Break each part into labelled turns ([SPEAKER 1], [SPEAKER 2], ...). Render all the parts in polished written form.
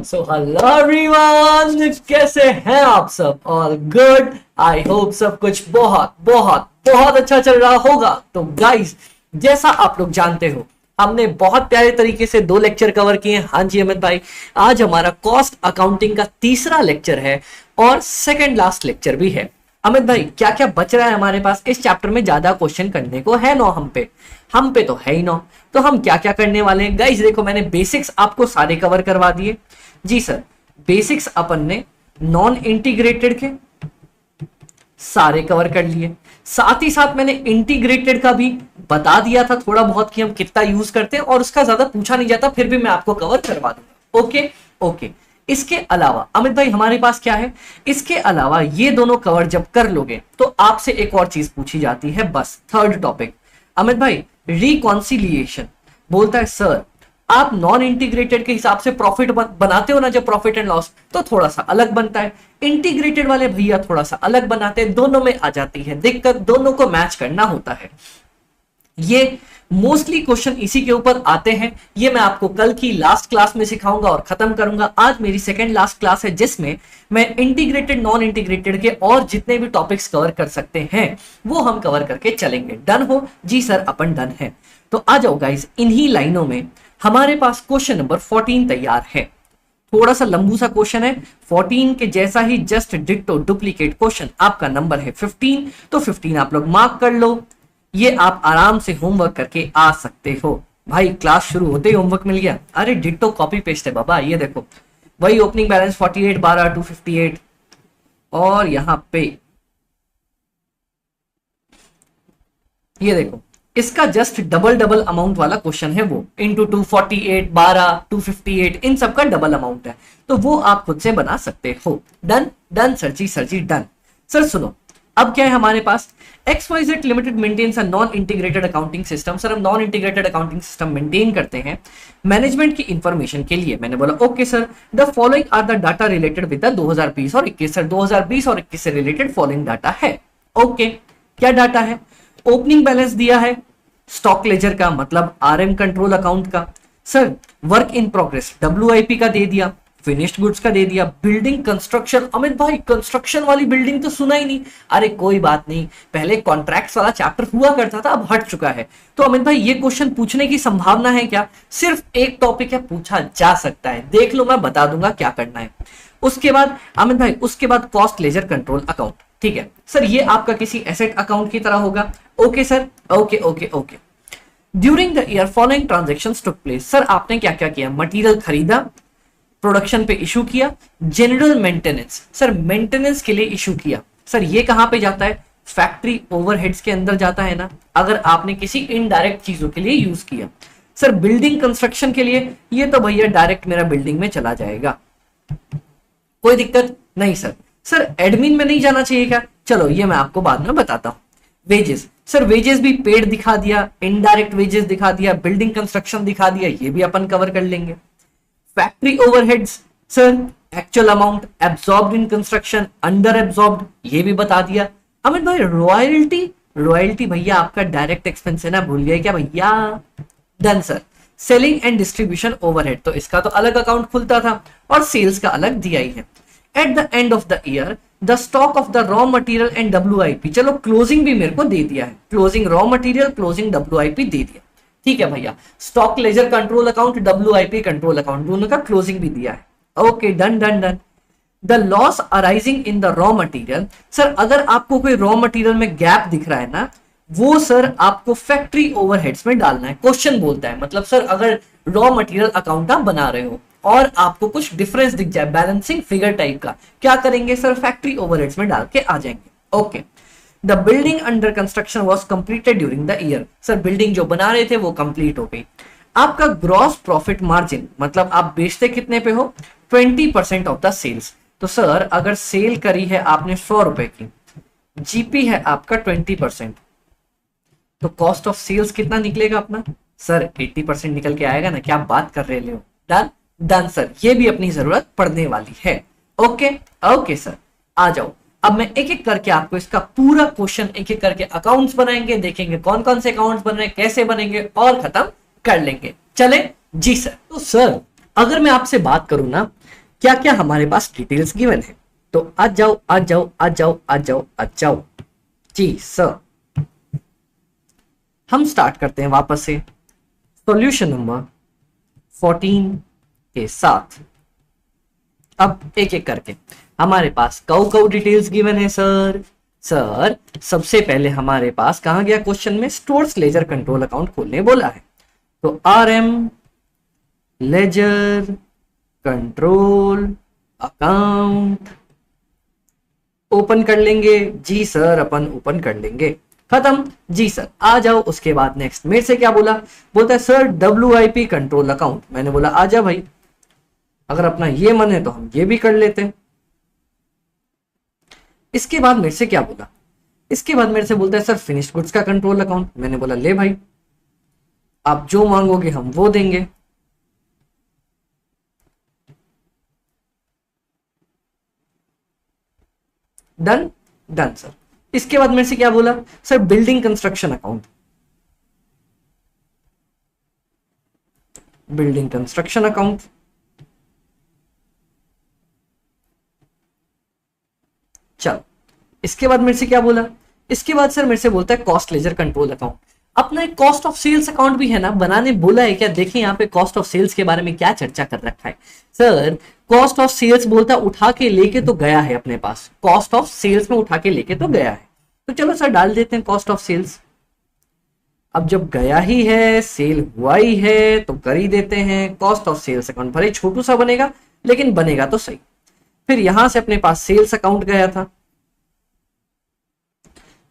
[SPEAKER 1] So hello everyone, कैसे हैं आप सब? All good. आई होप सब कुछ बहुत बहुत बहुत अच्छा चल रहा होगा। तो गाइस, जैसा आप लोग जानते हो, हमने बहुत प्यारे तरीके से 2 लेक्चर कवर किए। हाँ जी अमित भाई, आज हमारा कॉस्ट अकाउंटिंग का तीसरा लेक्चर है और सेकंड लास्ट लेक्चर भी है। अमित भाई, क्या क्या बच रहा है हमारे पास? इस चैप्टर में ज्यादा क्वेश्चन करने को है नो हम पे तो है ही नो। तो हम क्या क्या करने वाले हैं गाइस? देखो, मैंने बेसिक्स आपको सारे कवर करवा दिए। जी सर, बेसिक्स अपन ने नॉन इंटीग्रेटेड के सारे कवर कर लिए। साथ ही साथ मैंने इंटीग्रेटेड का भी बता दिया था थोड़ा बहुत कि हम कितना यूज करते हैं, और उसका ज्यादा पूछा नहीं जाता, फिर भी मैं आपको कवर करवा दूंगा। Okay okay. इसके अलावा अमित भाई हमारे पास क्या है? इसके अलावा ये दोनों कवर जब कर लोगे तो आपसे एक और चीज पूछी जाती है, बस थर्ड टॉपिक। अमित भाई, रिकॉन्सिलिएशन बोलता है सर आप नॉन इंटीग्रेटेड के हिसाब से प्रॉफिट बनाते हो ना, जब प्रॉफिट एंड लॉस, तो थोड़ा सा अलग बनता है। इंटीग्रेटेड वाले भैया थोड़ा सा अलग बनाते हैं। दोनों में आ जाती है दिक्कत, दोनों को मैच करना होता है। ये मोस्टली क्वेश्चन इसी के ऊपर आते हैं। ये मैं आपको कल की लास्ट क्लास में सिखाऊंगा और खत्म करूंगा। आज मेरी सेकेंड लास्ट क्लास है जिसमें मैं इंटीग्रेटेड नॉन इंटीग्रेटेड के और जितने भी टॉपिक्स कवर कर सकते हैं वो हम कवर करके चलेंगे। डन हो? जी सर, अपन डन है। तो आ जाओ गाइस, इन्हीं लाइनों में हमारे पास क्वेश्चन नंबर 14 तैयार है। थोड़ा सा लंबू सा क्वेश्चन है, 14 के जैसा ही जस्ट डिट्टो डुप्लीकेट क्वेश्चन। आपका नंबर है 15, तो 15 आप लोग मार्क कर लो। ये आप आराम से होमवर्क करके आ सकते हो। भाई क्लास शुरू होते ही होमवर्क मिल गया? अरे डिट्टो कॉपी पेस्ट है बाबा। ये देखो, वही ओपनिंग बैलेंस 48 12 258, और यहां पे ये देखो, इसका जस्ट डबल डबल अमाउंट वाला क्वेश्चन है वो, इंटू 248 12 258, इन सब का डबल अमाउंट है, तो वो आप खुद से बना सकते हो। Done done sir ji done. Sir सुनो, अब क्या है हमारे पास? XYZ limited maintains a non integrated accounting system. Sir हम non integrated accounting system maintain करते हैं मैनेजमेंट की इंफॉर्मेशन के लिए। मैंने बोला okay sir, the following are the data related with the 2020 और 21। सर 2020 और 21 से रिलेटेड फॉलोइंग डाटा है। ओके, क्या डाटा है? ओपनिंग बैलेंस दिया है स्टॉक लेजर का, मतलब RM कंट्रोल अकाउंट का। Sir work in progress WIP का दे दिया, फिनिश्ड गुड्स का दे दिया, बिल्डिंग कंस्ट्रक्शन। अमित भाई कंस्ट्रक्शन वाली बिल्डिंग तो सुना ही नहीं। अरे कोई बात नहीं, पहले कॉन्ट्रैक्ट्स वाला चैप्टर हुआ करता था, अब हट चुका है। तो अमित भाई ये क्वेश्चन पूछने की संभावना है क्या? सिर्फ एक टॉपिक है, पूछा जा सकता है। देख लो, मैं बता दूंगा क्या करना है। उसके बाद अमित भाई, उसके बाद कॉस्ट लेजर कंट्रोल अकाउंट। ठीक है सर, ये आपका किसी एसेट अकाउंट की तरह होगा। Okay sir, okay okay okay. During the year following transactions took place. Sir आपने क्या क्या किया? मटेरियल खरीदा, प्रोडक्शन पे इशू किया, जनरल मेंटेनेंस। सर मेंटेनेंस के लिए इशू किया। सर ये कहां पे जाता है? फैक्ट्री ओवरहेड्स के अंदर जाता है ना, अगर आपने किसी इनडायरेक्ट चीजों के लिए यूज किया। सर बिल्डिंग कंस्ट्रक्शन के लिए, ये तो भैया डायरेक्ट मेरा बिल्डिंग में चला जाएगा, कोई दिक्कत नहीं। सर सर एडमिन में नहीं जाना चाहिए क्या? चलो ये मैं आपको बाद में बताता हूं। वेजेस, सर वेजेस भी पेड दिखा दिया, इनडायरेक्ट वेजेस दिखा दिया, बिल्डिंग कंस्ट्रक्शन दिखा दिया, ये भी अपन कवर कर लेंगे। Factory overheads, sir actual amount absorbed in construction, under absorbed, ये भी बता दिया। अमित भाई रॉयल्टी, रॉयल्टी भैया आपका डायरेक्ट एक्सपेंस है ना, भूल गए क्या भैया? Done sir. Selling and distribution overhead, तो इसका तो अलग अकाउंट खुलता था और सेल्स का अलग दिया ही है। At the end of the year the stock of the raw material and WIP। चलो क्लोजिंग भी मेरे को दे दिया है, closing raw material, closing WIP दे दिया। ठीक है भैया, stock laser control account, WIP control account, दोनों का क्लोजिंग भी दिया है। Okay done done done. The loss arising in the raw material. Sir अगर आपको कोई रॉ मटेरियल में गैप दिख रहा है ना, वो सर आपको फैक्ट्री ओवरहेड्स में डालना है। क्वेश्चन बोलता है, मतलब सर अगर रॉ मटेरियल अकाउंट आप बना रहे हो और आपको कुछ डिफरेंस दिख जाए बैलेंसिंग फिगर टाइप का, क्या करेंगे सर? फैक्ट्री ओवरहेड्स में डाल के आ जाएंगे। Okay. The building under construction was completed during the year. Sir building जो बना रहे थे वो कंप्लीट हो गई। आपका ग्रॉस प्रॉफिट मार्जिन, मतलब आप बेचते कितने पे हो? 20% ऑफ द सेल्स। तो सर अगर सेल करी है आपने 100 रुपए की, GP है आपका 20%, तो कॉस्ट ऑफ सेल्स कितना निकलेगा अपना? सर 80% निकल के आएगा ना, क्या बात कर रहे हो? डन डन सर, ये भी अपनी जरूरत पड़ने वाली है। ओके ओके सर, आ जाओ। अब मैं एक एक करके आपको इसका पूरा क्वेश्चन, एक एक करके अकाउंट्स बनाएंगे, देखेंगे कौन कौन से अकाउंट्स बन रहे हैं, कैसे बनेंगे, और खत्म कर लेंगे। चले? जी सर। तो सर अगर मैं आपसे बात करूं ना क्या क्या हमारे पास डिटेल्स गिवन है, तो आ जाओ आ जाओ आ जाओ आ जाओ आ जाओ जी सर। हम स्टार्ट करते हैं वापस से सॉल्यूशन नंबर 14 के साथ। अब एक एक करके हमारे पास कौ डिटेल्स गिवन है सर। सर सबसे पहले हमारे पास कहां गया क्वेश्चन में, स्टोर्स लेजर कंट्रोल अकाउंट खोलने बोला है, तो RM ledger control account open कर लेंगे। जी सर अपन ओपन कर लेंगे, खत्म। जी सर आ जाओ। उसके बाद नेक्स्ट मेरे से क्या बोला, बोलता है सर WIP कंट्रोल अकाउंट। मैंने बोला आ जा भाई, अगर अपना ये मन है तो हम ये भी कर लेते हैं। इसके बाद मेरे से क्या बोला, इसके बाद मेरे से बोलता है सर फिनिश्ड गुड्स का कंट्रोल अकाउंट। मैंने बोला ले भाई, आप जो मांगोगे हम वो देंगे। Done done sir. इसके बाद मेरे से क्या बोला, sir building construction account, building construction account. चलो इसके बाद मेरे से क्या बोला, इसके बाद सर मेरे से बोलता है कॉस्ट लेजर कंट्रोल अकाउंट। अपना एक कॉस्ट ऑफ सेल्स अकाउंट भी है ना बनाने बोला है क्या, देखिए यहाँ पे कॉस्ट ऑफ सेल्स के बारे में क्या चर्चा कर रखा है। सर कॉस्ट ऑफ सेल्स बोलता उठा के लेके तो गया है अपने पास, कॉस्ट ऑफ सेल्स में उठा के लेके तो गया है, तो चलो सर डाल देते हैं कॉस्ट ऑफ सेल्स। अब जब गया ही है, सेल हुआ ही है, तो कर ही देते हैं कॉस्ट ऑफ सेल्स अकाउंट। भले छोटू सा बनेगा लेकिन बनेगा तो सही। फिर यहां से अपने पास सेल्स अकाउंट गया था,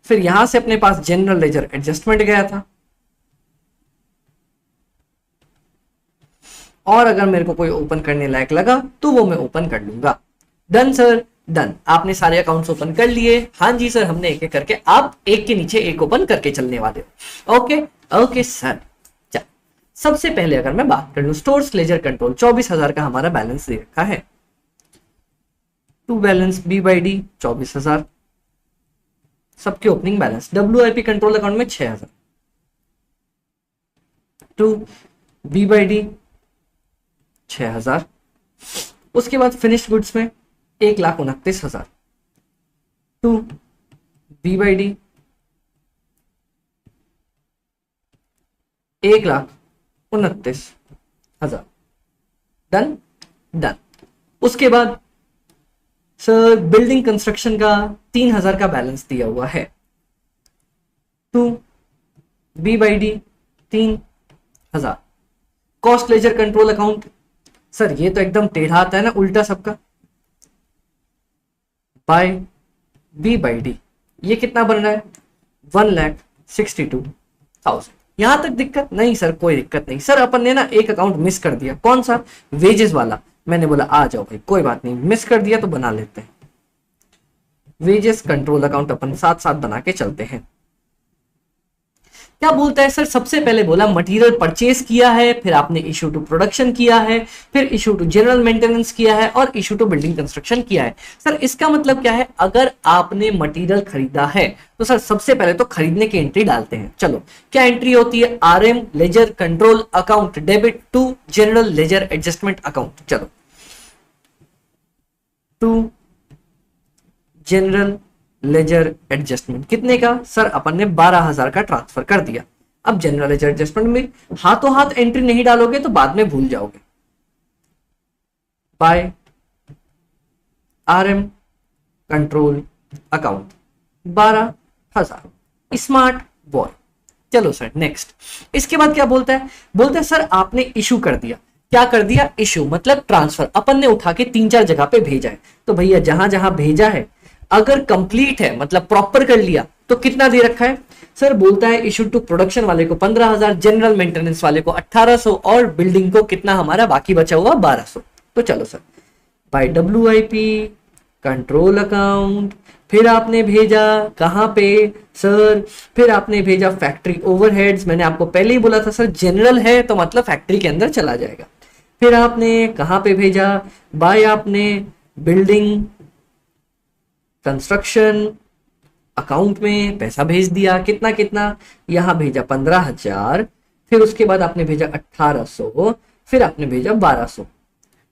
[SPEAKER 1] फिर यहां से अपने पास जनरल लेजर एडजस्टमेंट गया था, और अगर मेरे को कोई ओपन करने लायक लगा तो वो मैं ओपन कर लूंगा। Done sir done. आपने सारे अकाउंट्स ओपन कर लिए। हाँ जी सर हमने एक एक करके, आप एक के नीचे एक ओपन करके चलने वाले हो। Okay okay sir. चल सबसे पहले अगर मैं बात कर लूं स्टोर्स लेजर कंट्रोल, 24,000 का हमारा बैलेंस दे रखा है। टू बैलेंस BD 24,000, सबके opening balance. WIP control account में 6,000, टू BD 6,000। उसके बाद फिनिश्ड गुड्स में 1,29,000, टू BD 1,29,000। Done done. उसके बाद सर बिल्डिंग कंस्ट्रक्शन का 3,000 का बैलेंस दिया हुआ है, to BD 3,000। Cost ledger control account, sir ये तो एकदम टेढ़ा आता है ना उल्टा सबका, बाय BD ये कितना बन रहा है 1,62,000। यहां तक दिक्कत नहीं सर, कोई दिक्कत नहीं सर। अपन ने ना एक अकाउंट मिस कर दिया, कौन सा, वेजेस वाला। मैंने बोला आ जाओ भाई कोई बात नहीं, मिस कर दिया तो बना लेते हैं। वेजेस कंट्रोल अकाउंट अपन साथ साथ बना के चलते हैं। क्या बोलता है सर, सबसे पहले बोला मटेरियल परचेज किया है, फिर आपने इशू टू प्रोडक्शन किया है, फिर इशू टू जनरल मेंटेनेंस किया है, और इशू टू बिल्डिंग कंस्ट्रक्शन किया है। सर इसका मतलब क्या है, अगर आपने मटेरियल खरीदा है तो सर सबसे पहले तो खरीदने की एंट्री डालते हैं। चलो क्या एंट्री होती है, RM ledger control account debit to general ledger adjustment account. चलो टू जनरल लेजर एडजस्टमेंट कितने का, सर अपन ने 12,000 का ट्रांसफर कर दिया। अब जनरल लेजर एडजस्टमेंट में हाथों हाथ एंट्री नहीं डालोगे तो बाद में भूल जाओगे। By RM control account 12,000, smart boy. चलो सर नेक्स्ट। इसके बाद क्या बोलता है, बोलता है सर आपने इशू कर दिया। क्या कर दिया, इशू मतलब ट्रांसफर। अपन ने उठा के 3-4 जगह पे भेजा है, तो भैया जहां जहां भेजा है अगर कंप्लीट है मतलब प्रॉपर कर लिया तो कितना दे रखा है। सर बोलता है इशू टू प्रोडक्शन वाले को 15,000, जनरल मेंटेनेंस वाले को 1800, और बिल्डिंग को कितना हमारा बाकी बचा हुआ 1200। तो चलो sir by WIP control account, फिर आपने भेजा कहां पे सर, फिर आपने भेजा फैक्ट्री ओवरहेड्स। मैंने आपको पहले ही बोला था सर जनरल है तो मतलब फैक्ट्री के अंदर चला जाएगा। फिर आपने कहां पे भेजा, बाय आपने बिल्डिंग कंस्ट्रक्शन अकाउंट में पैसा भेज दिया। कितना कितना, यहां भेजा 15,000, फिर उसके बाद आपने भेजा 1800, फिर आपने भेजा 1200।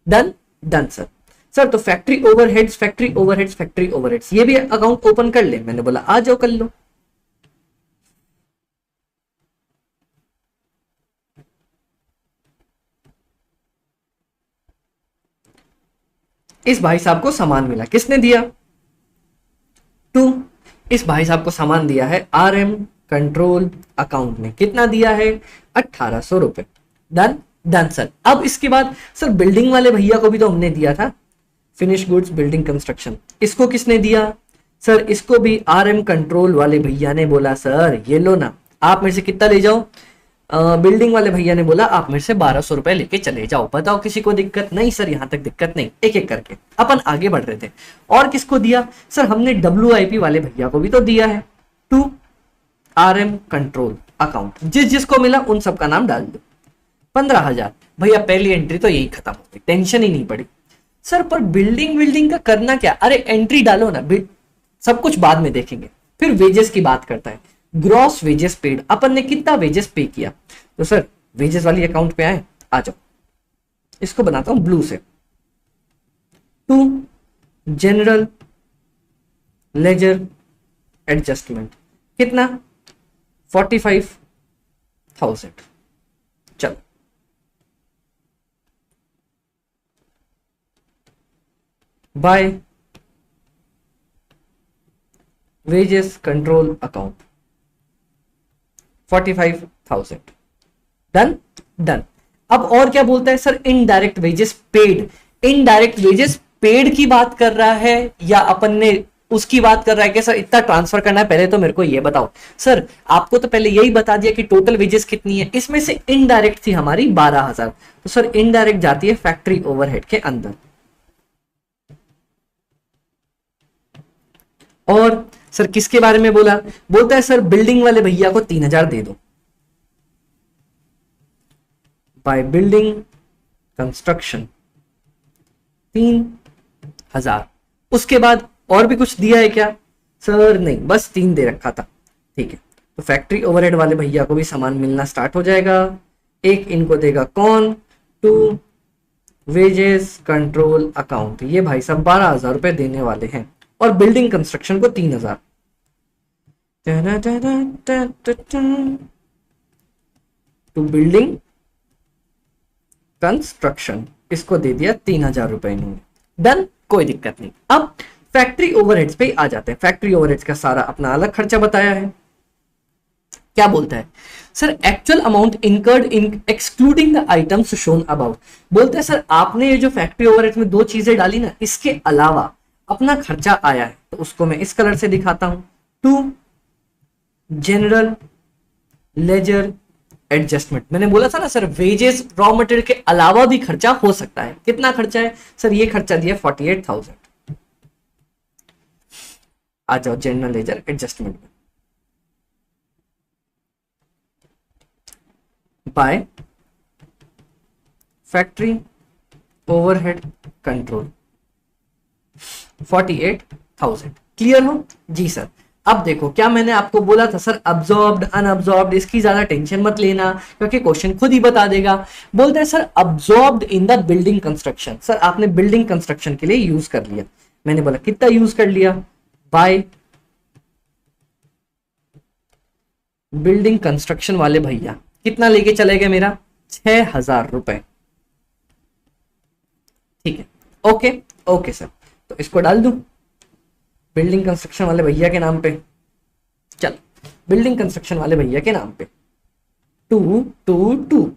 [SPEAKER 1] Done done sir. सर तो factory overheads, factory overheads, factory overheads, ये भी अकाउंट ओपन कर ले। मैंने बोला आ जाओ कर लो। इस भाई साहब को सामान मिला, किसने दिया? टू। इस भाई साहब को सामान दिया है RM कंट्रोल अकाउंट ने, कितना दिया है? 1800 रुपए। Done done sir. अब इसके बाद सर बिल्डिंग वाले भैया को भी तो हमने दिया था, फिनिश गुड्स बिल्डिंग कंस्ट्रक्शन, इसको किसने दिया? सर इसको भी RM कंट्रोल वाले भैया ने बोला सर ये लो ना, आप मेरे से कितना ले जाओ? बिल्डिंग वाले भैया ने बोला आप मेरे से 1200 रुपए लेके चले जाओ। बताओ किसी को दिक्कत? नहीं सर यहाँ तक दिक्कत नहीं। एक एक करके अपन आगे बढ़ रहे थे। और किसको दिया? सर हमने WIP वाले भैया को भी तो दिया है, टू RM कंट्रोल अकाउंट। जिस जिसको मिला उन सबका नाम डाल दो। 15,000 भैया, पहली एंट्री तो यही खत्म हो गई, टेंशन ही नहीं पड़ी। सर पर बिल्डिंग का करना क्या? अरे एंट्री डालो ना, सब कुछ बाद में देखेंगे। फिर वेजेस की बात करता है, ग्रॉस वेजेस पेड, अपन ने कितना वेजेस पे किया? तो सर वेजेस वाली अकाउंट पे आए, आ जाओ। इसको बनाता हूं ब्लू से। टू जनरल लेजर एडजस्टमेंट, कितना? 45,000। चलो by wages control account 45,000। Done done. अब और क्या बोलता है sir? Indirect wages paid. Indirect wages paid की बात कर रहा है या अपन ने उसकी बात कर रहा है कि सर इतना ट्रांसफर करना है? पहले तो मेरे को ये बताओ। सर आपको तो पहले यही बता दिया कि टोटल वेजेस कितनी है, इसमें से इनडायरेक्ट थी हमारी 12,000। तो सर इनडायरेक्ट जाती है फैक्ट्री ओवरहेड के अंदर। और सर किसके बारे में बोला? बोलता है सर बिल्डिंग वाले भैया को 3,000 दे दो, बाय बिल्डिंग कंस्ट्रक्शन 3,000। उसके बाद और भी कुछ दिया है क्या? सर नहीं, बस 3 दे रखा था। ठीक है, तो फैक्ट्री ओवरहेड वाले भैया को भी सामान मिलना स्टार्ट हो जाएगा। एक इनको देगा कौन? टू वेजेस कंट्रोल अकाउंट, ये भाई साहब 12,000 रुपए देने वाले हैं। और बिल्डिंग कंस्ट्रक्शन को 3,000। टू बिल्डिंग कंस्ट्रक्शन, इसको दे दिया 3,000 रुपए इन्होंने। डन, कोई दिक्कत नहीं। अब फैक्ट्री ओवरहेड्स पे आ जाते हैं। फैक्ट्री ओवरहेड्स का सारा अपना अलग खर्चा बताया है। क्या बोलता है sir? Actual amount incurred in excluding the items shown about. बोलता है सर आपने ये जो फैक्ट्री ओवरहेड्स में 2 चीजें डाली ना, इसके अलावा अपना खर्चा आया है, तो उसको मैं इस कलर से दिखाता हूं। To general ledger adjustment. मैंने बोला था ना सर वेजेस रॉ मटेरियल के अलावा भी खर्चा हो सकता है। कितना खर्चा है सर? ये खर्चा दिया 48,000। आ जाओ जनरल लेजर एडजस्टमेंट में। By factory overhead control 48,000। Clear हो? जी सर। अब देखो क्या मैंने आपको बोला था सर, अब्जॉर्ब्ड अनअब्जॉर्ब्ड इसकी ज्यादा टेंशन मत लेना क्योंकि क्वेश्चन खुद ही बता देगा। बोलते हैं sir absorbed in the building construction. Sir आपने बिल्डिंग कंस्ट्रक्शन के लिए यूज कर लिया। मैंने बोला कितना यूज कर लिया? बाय बिल्डिंग कंस्ट्रक्शन वाले भैया कितना लेके चले गए मेरा? 6,000 रुपए। ठीक है, ओके ओके सर। तो इसको डाल दूं बिल्डिंग कंस्ट्रक्शन वाले भैया के नाम पे। चल बिल्डिंग कंस्ट्रक्शन वाले भैया के नाम पे 222।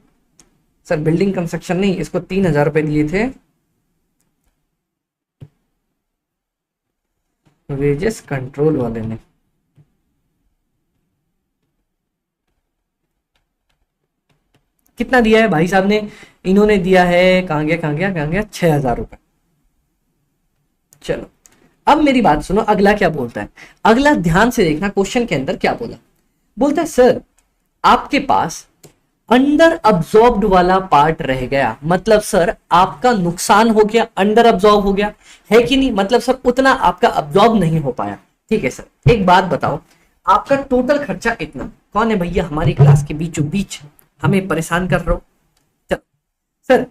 [SPEAKER 1] सर बिल्डिंग कंस्ट्रक्शन नहीं, इसको 3,000 रुपए दिए थे वेजेस कंट्रोल वाले ने। कितना दिया है भाई साहब ने? इन्होंने दिया है, कहां गया 6,000 रुपए। चलो अब मेरी बात सुनो, अगला क्या बोलता है? अगला ध्यान से देखना, क्वेश्चन के अंदर क्या बोला। बोलता है सर आपके पास अंडर अब्जॉर्ब्ड वाला पार्ट रह गया, मतलब सर आपका नुकसान हो गया, अंडर अब्जॉर्ब हो गया है कि नहीं? मतलब सर उतना आपका अब्जॉर्ब नहीं हो पाया। ठीक है सर, एक बात बताओ, आपका टोटल खर्चा इतना। कौन है भैया हमारी क्लास के बीचों बीच हमें परेशान कर रहे हो? चलो सर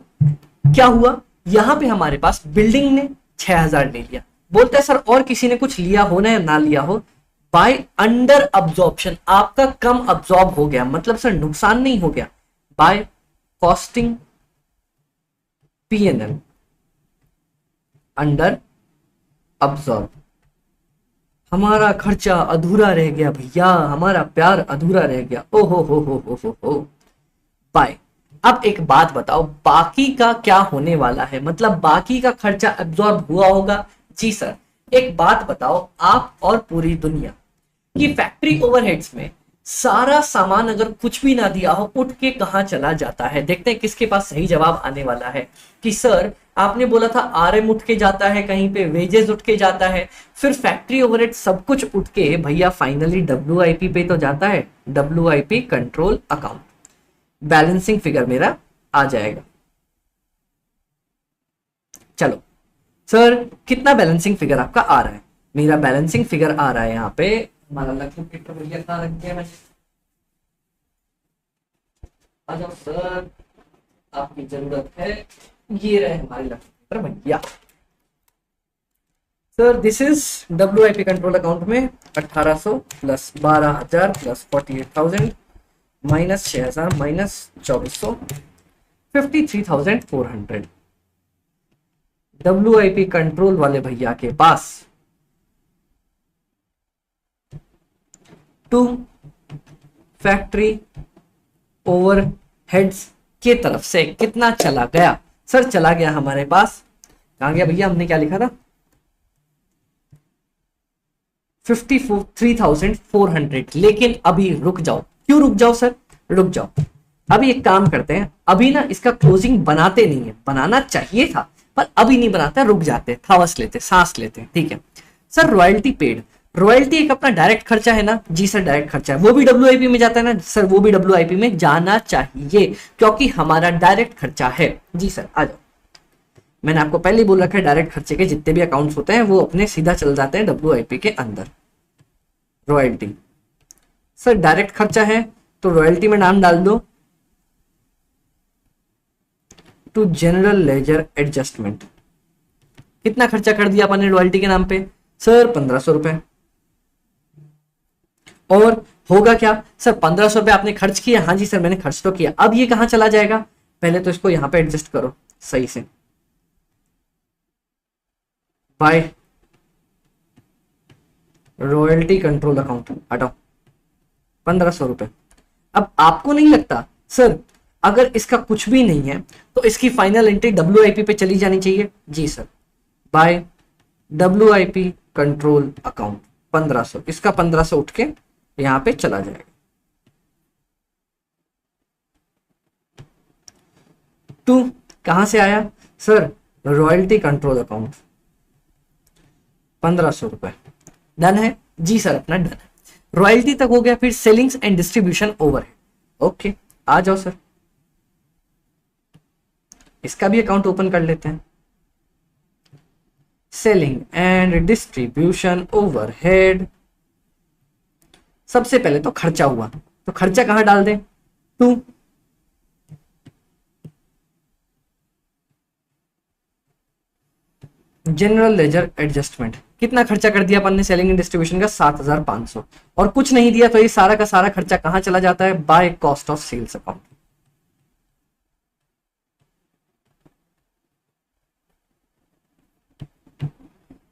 [SPEAKER 1] क्या हुआ? यहां पे हमारे पास बिल्डिंग ने 6000 ले लिया, बोलते हैं सर और किसी ने कुछ लिया हो ना या ना लिया हो, बाय अंडर अब्जॉर्प्शन, आपका कम अब्जॉर्ब हो गया, मतलब सर नुकसान नहीं हो गया, bye costing P&L under absorb, हमारा खर्चा अधूरा रह गया भैया, हमारा प्यार अधूरा रह गया, ओ हो बाय। अब एक बात बताओ, बाकी का क्या होने वाला है, मतलब बाकी का खर्चा अब्जॉर्ब हुआ होगा? जी सर। एक बात बताओ, आप और पूरी दुनिया की फैक्ट्री ओवरहेड्स में सारा सामान अगर कुछ भी ना दिया हो, उठ के कहां चला जाता है? देखते हैं किसके पास सही जवाब आने वाला है। कि सर आपने बोला था RM उठ के जाता है, कहीं पे वेजेस उठ के जाता है, फिर फैक्ट्री ओवरहेड सब कुछ उठ के भैया फाइनली WIP पे तो जाता है, WIP control account, balancing figure मेरा आ जाएगा। चलो सर कितना बैलेंसिंग फिगर आपका आ रहा है? मेरा बैलेंसिंग फिगर आ रहा है यहाँ पे, हमारा लखनऊ किट तो भैया कहाँ रख दिया मैंने, आ जाओ सर, आपकी जरूरत है, ये रहे हमारे लखनऊ भैया। Sir this is WIP control account में 1800 plus 12000 plus 48,000 minus 6000 minus 2400 53,400। WIP control वाले भैया के पास टू फैक्ट्री ओवरहेड्स के तरफ से कितना चला गया? सर चला गया हमारे पास, कहां गया भैया, हमने क्या लिखा था, 53,400। लेकिन अभी रुक जाओ, क्यों रुक जाओ सर? रुक जाओ, अभी एक काम करते हैं, अभी ना इसका क्लोजिंग बनाते नहीं है, बनाना चाहिए था पर अभी नहीं बनाते, रुक जाते, थावस लेते, सांस लेते, ठीक है। सर रॉयल्टी पेड, रॉयल्टी एक अपना डायरेक्ट खर्चा है ना? जी सर डायरेक्ट खर्चा है, वो भी WIP में जाता है ना? सर वो भी WIP में जाना चाहिए क्योंकि हमारा डायरेक्ट खर्चा है। जी सर आ जाओ, मैंने आपको पहले ही बोल रखा है डायरेक्ट खर्चे के जितने भी अकाउंट्स होते हैं वो अपने सीधा चल जाते हैं WIP के अंदर। रॉयल्टी सर डायरेक्ट खर्चा है तो रॉयल्टी में नाम डाल दो टू जनरल लेजर एडजस्टमेंट। कितना खर्चा कर दिया अपन ने रॉयल्टी के नाम पे? सर 1500 रुपए। और होगा क्या सर? 1500 रुपए आपने खर्च किया? हाँ जी सर मैंने खर्च तो किया। अब ये कहां चला जाएगा? पहले तो इसको यहां पे एडजस्ट करो सही से, बाय रॉयल्टी कंट्रोल अकाउंट हटाओ 1500 रुपए। अब आपको नहीं लगता सर अगर इसका कुछ भी नहीं है तो इसकी फाइनल एंट्री WIP पे चली जानी चाहिए? जी sir, by WIP control account 1500, इसका 1500 उठ के यहां पे चला जाएगा। टू कहां से आया सर? रॉयल्टी कंट्रोल अकाउंट 1500 रुपए। डन है? जी सर अपना डन है, रॉयल्टी तक हो गया। फिर sellings and distribution overhead, okay आ जाओ सर, इसका भी अकाउंट ओपन कर लेते हैं। सेलिंग एंड डिस्ट्रीब्यूशन ओवरहेड, सबसे पहले तो खर्चा हुआ, तो खर्चा कहां डाल दें? To general ledger adjustment. कितना खर्चा कर दिया अपन ने सेलिंग एंड डिस्ट्रीब्यूशन का? 7500। और कुछ नहीं दिया तो ये सारा का सारा खर्चा कहां चला जाता है? By cost of sales account.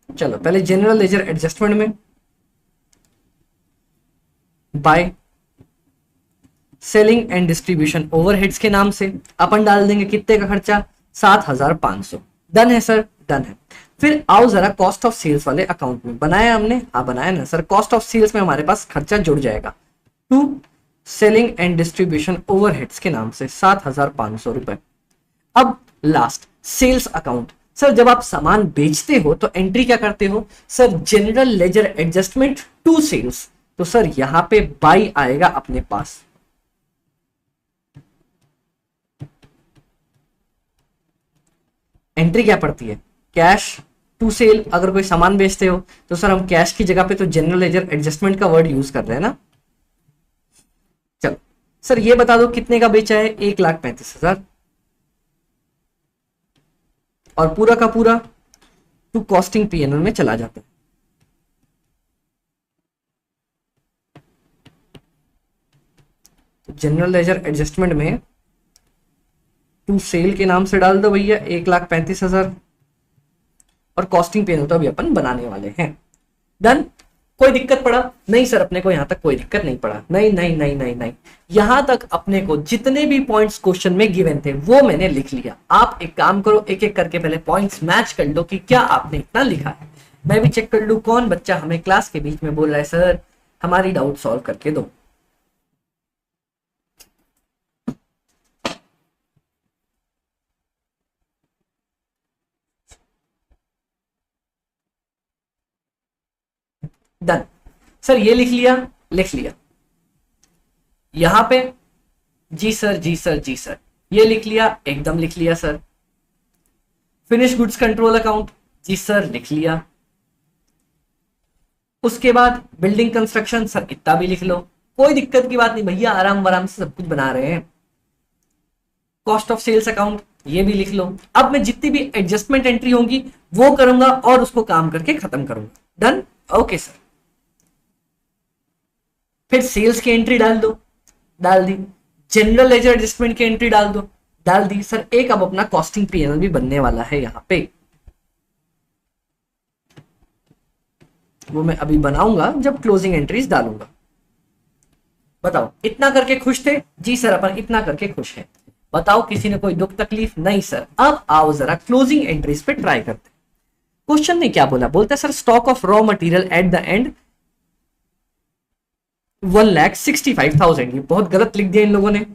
[SPEAKER 1] चलो पहले जनरल लेजर एडजस्टमेंट में by selling and distribution overheads के नाम से अपन डाल देंगे कितने का खर्चा? 7500। डन है सर? डन है। फिर आओ जरा कॉस्ट ऑफ सेल्स वाले अकाउंट में, बनाया हमने? हाँ बनाया ना सर। कॉस्ट ऑफ सेल्स में हमारे पास खर्चा जुड़ जाएगा to selling and distribution overheads के नाम से 7500 रुपए। अब लास्ट सेल्स अकाउंट। सर जब आप सामान बेचते हो तो एंट्री क्या करते हो? Sir general ledger adjustment to sales, तो सर यहां पे बाई आएगा अपने पास। एंट्री क्या पड़ती है? Cash to sale. अगर कोई सामान बेचते हो तो सर हम कैश की जगह पे तो जनरल लेजर एडजस्टमेंट का वर्ड यूज कर रहे हैं ना। चलो सर ये बता दो कितने का बेचा है? 1,35,000। और पूरा का पूरा टू कॉस्टिंग पीएनएल में चला जाता है। जनरल लेजर एडजस्टमेंट में टू सेल के नाम से डाल दो भैया 1,35,000 और कॉस्टिंग पीएनएल तो अभी अपन बनाने वाले हैं। डन। कोई दिक्कत पड़ा? नहीं सर, अपने को यहां तक कोई दिक्कत नहीं पड़ा। नहीं नहीं नहीं नहीं नहीं, यहां तक अपने को जितने भी पॉइंट्स क्वेश्चन में गिवन थे वो मैंने लिख लिया। आप एक काम करो, एक एक करके पहले पॉइंट्स मैच कर लो कि क्या आपने इतना लिखा है। मैं भी चेक कर लूं कौन बच्चा हमें क्लास के बीच में बोल रहा है सर हमारी डाउट सॉल्व करके दो। डन सर, ये लिख लिया, लिख लिया। यहां पे जी सर जी सर जी सर, ये लिख लिया, एकदम लिख लिया sir. Finish goods control account, जी सर लिख लिया। उसके बाद बिल्डिंग कंस्ट्रक्शन, सर इतना भी लिख लो, कोई दिक्कत की बात नहीं भैया, आराम आराम से सब कुछ बना रहे हैं। कॉस्ट ऑफ सेल्स अकाउंट, ये भी लिख लो। अब मैं जितनी भी एडजस्टमेंट एंट्री होंगी वो करूंगा और उसको काम करके खत्म करूंगा। Done, okay sir. फिर सेल्स की एंट्री डाल दो, डाल दी। जनरल लेजर एडजस्टमेंट की एंट्री डाल दो, डाल दी सर। एक अब अपना कॉस्टिंग पीएनएल भी बनने वाला है यहां पे, वो मैं अभी बनाऊंगा जब क्लोजिंग एंट्रीज डालूंगा। बताओ इतना करके खुश थे? जी सर अपन इतना करके खुश हैं। बताओ किसी ने कोई दुख तकलीफ? नहीं सर। अब आओ जरा क्लोजिंग एंट्रीज पे ट्राई करते। क्वेश्चन ने क्या बोला? बोलता है sir stock of raw material at the end 1,65,000। ये बहुत गलत लिख दिया इन लोगों ने।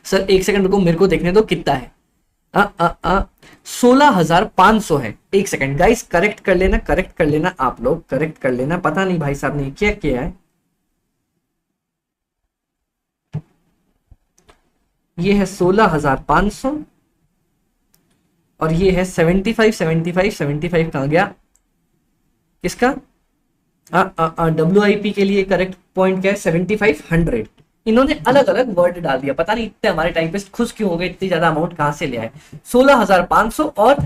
[SPEAKER 1] सर एक सेकंड रुको, मेरे को देखने दो कितना है। 16,500 है। एक सेकंड गाइस, करेक्ट कर लेना, करेक्ट कर लेना, आप लोग करेक्ट कर लेना। पता नहीं भाई साहब ने क्या किया है। ये है 16,500 और ये है 75 कहां गया किसका? WIP के लिए करेक्ट पॉइंट क्या है? 7500। इन्होंने अलग अलग वर्ड डाल दिया, पता नहीं इतने हमारे टाइपिस्ट खुश क्यों हो गए, इतनी ज्यादा अमाउंट कहां से ले आए। 16,500 और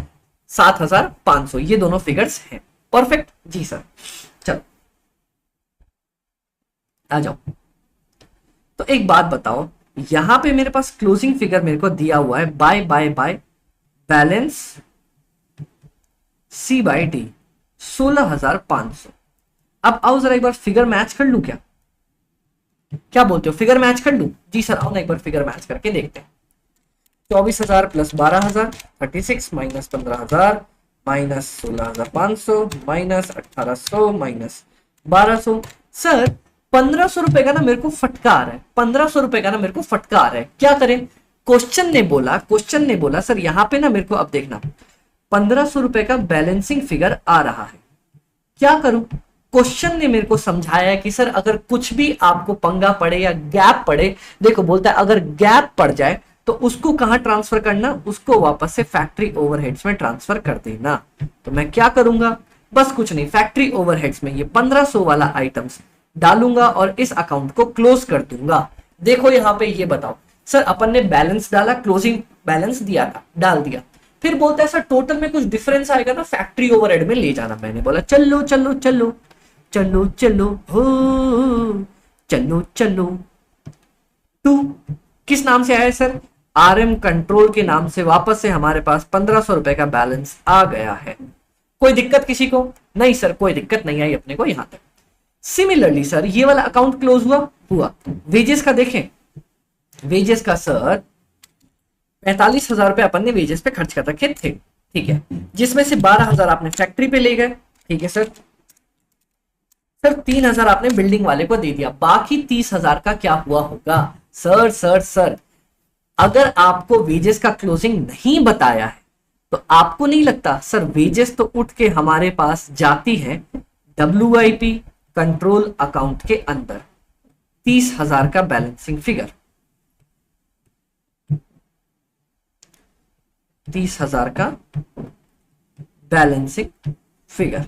[SPEAKER 1] 7,500 ये दोनों फिगर्स हैं। परफेक्ट जी सर। चलो आ जाओ। तो एक बात बताओ, यहां पे मेरे पास क्लोजिंग फिगर मेरे को दिया हुआ है बाय बैलेंस C/D 16,500। अब आओ जरा एक बार फिगर मैच कर लूं क्या बोलते हो? फिगर मैच कर लूं? जी सर आओ ना एक बार फिगर मैच करके देखते हैं। 24,000 plus 12,000 36 minus 15,000 minus 16,500 minus 1,800 minus 1,200। Sir 1,500 रुपए का ना मेरे को फटकार है, 1,500 रुपए का ना मेरे को फटकार है। क्या करें? क्वेश्चन ने बोला सर यहाँ पे ना मेरे को, अब देखना 1,500 रुपए का बैलेंसिंग फिगर आ रहा है। क्या करूं? क्वेश्चन ने मेरे को समझाया है कि सर अगर कुछ भी आपको पंगा पड़े या गैप पड़े, देखो बोलता है अगर गैप पड़ जाए तो उसको कहां ट्रांसफर करना? उसको वापस से फैक्ट्री ओवरहेड्स में ट्रांसफर कर देना। तो मैं क्या करूंगा? बस कुछ नहीं, फैक्ट्री ओवरहेड्स में ये 1,500 वाला आइटम्स डालूंगा और इस अकाउंट को क्लोज कर दूंगा। देखो यहाँ पे ये बताओ सर अपन ने बैलेंस डाला, क्लोजिंग बैलेंस दिया था, डाल दिया। फिर बोलता है सर टोटल में कुछ डिफरेंस आएगा ना, फैक्ट्री ओवरहेड में ले जाना। मैंने बोला चलो चलो चलो चलो चलो हो चलो चलो। टू किस नाम से आया है सर? RM कंट्रोल के नाम से वापस से हमारे पास 1,500 रुपए का बैलेंस आ गया है। कोई दिक्कत किसी को? नहीं सर कोई दिक्कत नहीं आई अपने को यहां तक। सिमिलरली सर ये वाला अकाउंट क्लोज हुआ। वेजेस का देखें, वेजेस का सर 45,000 रुपए अपन ने वेजेस पे खर्च कर रखे थे, ठीक है, जिसमें से 12,000 आपने फैक्ट्री पे ले गए, ठीक है सर। 3,000 आपने बिल्डिंग वाले को दे दिया, बाकी 30,000 का क्या हुआ होगा? सर अगर आपको वेजेस का क्लोजिंग नहीं बताया है तो आपको नहीं लगता सर वेजेस तो उठ के हमारे पास जाती है WIP कंट्रोल अकाउंट के अंदर 30,000 का बैलेंसिंग फिगर, 30,000 का बैलेंसिंग फिगर।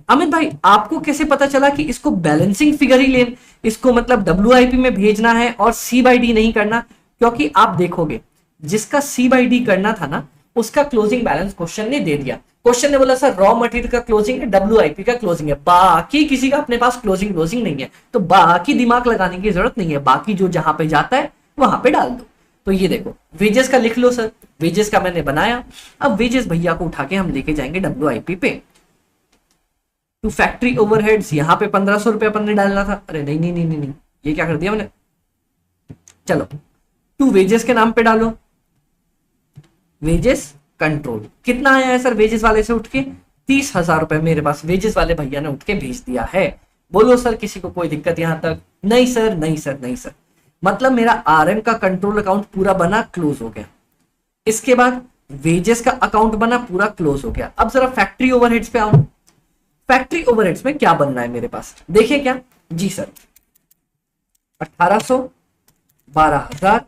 [SPEAKER 1] अमित भाई आपको कैसे पता चला कि इसको बैलेंसिंग फिगर ही ले, इसको मतलब WIP में भेजना है और C/D नहीं करना? क्योंकि आप देखोगे जिसका C/D करना था ना उसका क्लोजिंग बैलेंस क्वेश्चन ने दे दिया। क्वेश्चन ने बोला सर रॉ मटेरियल का क्लोजिंग है, WIP का क्लोजिंग है, बाकी किसी का अपने पास क्लोजिंग नहीं है, तो बाकी दिमाग लगाने की जरूरत नहीं है, बाकी जो जहां पे जाता है वहां पे डाल दो। तो ये देखो वेजेस का लिख लो सर, वेजेस का मैंने बनाया। अब वेजेस भैया को उठा के हम लेके जाएंगे WIP पे। टू फैक्ट्री ओवरहेड्स, यहाँ पे 1500 रुपये अपन ने डालना था। अरे नहीं नहीं नहीं नहीं नहीं, ये क्या कर दिया मैंने। चलो टू वेजेस के नाम पे डालो, वेजेस कंट्रोल। कितना आया है सर वेजेस वाले से उठ के? 30,000 रुपए मेरे पास वेजेस वाले भैया ने उठ के भेज दिया है। बोलो सर किसी को कोई दिक्कत यहां तक? नहीं सर नहीं सर नहीं सर। मतलब मेरा RM का कंट्रोल अकाउंट पूरा बना, क्लोज हो गया। इसके बाद वेजेस का अकाउंट बना, पूरा क्लोज हो गया। अब जरा फैक्ट्री ओवरहेड्स पे आऊं। फैक्ट्री ओवरहेड्स में क्या बनना है मेरे पास, देखिए क्या जी सर। 1800, 12,000,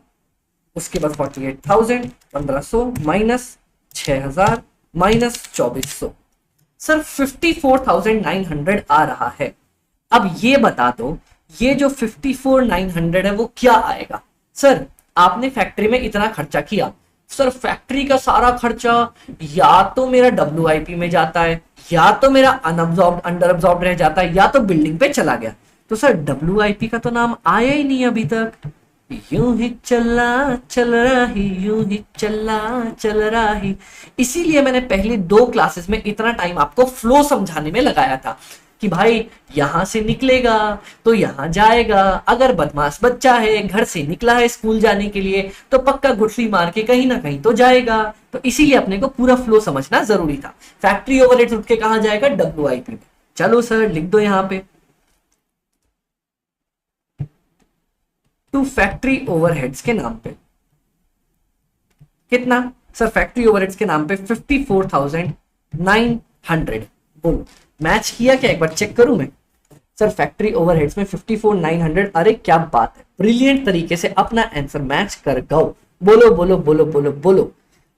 [SPEAKER 1] उसके बाद 48,000, 1500 माइनस 6,000 माइनस 2400, सर 54,900 आ रहा है। अब ये बता दो ये जो 54,900 है वो क्या आएगा? सर आपने फैक्ट्री में इतना खर्चा किया, सर फैक्ट्री का सारा खर्चा या तो मेरा WIP में जाता है, या तो मेरा अनअब्जॉर्ब्ड अंडर अब्जॉर्ब्ड रह जाता है, या तो बिल्डिंग पे चला गया। तो सर WIP का तो नाम आया ही नहीं अभी तक। यूं ही चला चल रही, यूं ही चला चल रही। इसीलिए मैंने पहली 2 क्लासेस में इतना टाइम आपको फ्लो समझाने में लगाया था कि भाई यहां से निकलेगा तो यहां जाएगा, अगर बदमाश बच्चा है घर से निकला है स्कूल जाने के लिए तो पक्का गुठली मार के कहीं ना कहीं तो जाएगा। तो इसीलिए अपने को पूरा फ्लो समझना जरूरी था। फैक्ट्री ओवरहेड्स उठ के कहां जाएगा? WIP में। चलो सर लिख दो यहां पे टू फैक्ट्री ओवरहेड्स के नाम पे कितना? सर फैक्ट्री ओवरहेड्स के नाम पे 54,900। बोलो मैच किया क्या? एक बार चेक करूं मैं। सर फैक्ट्री ओवरहेड्स में 54,900। अरे क्या बात है, ब्रिलियंट तरीके से अपना आंसर मैच कर गओ। बोलो बोलो बोलो बोलो बोलो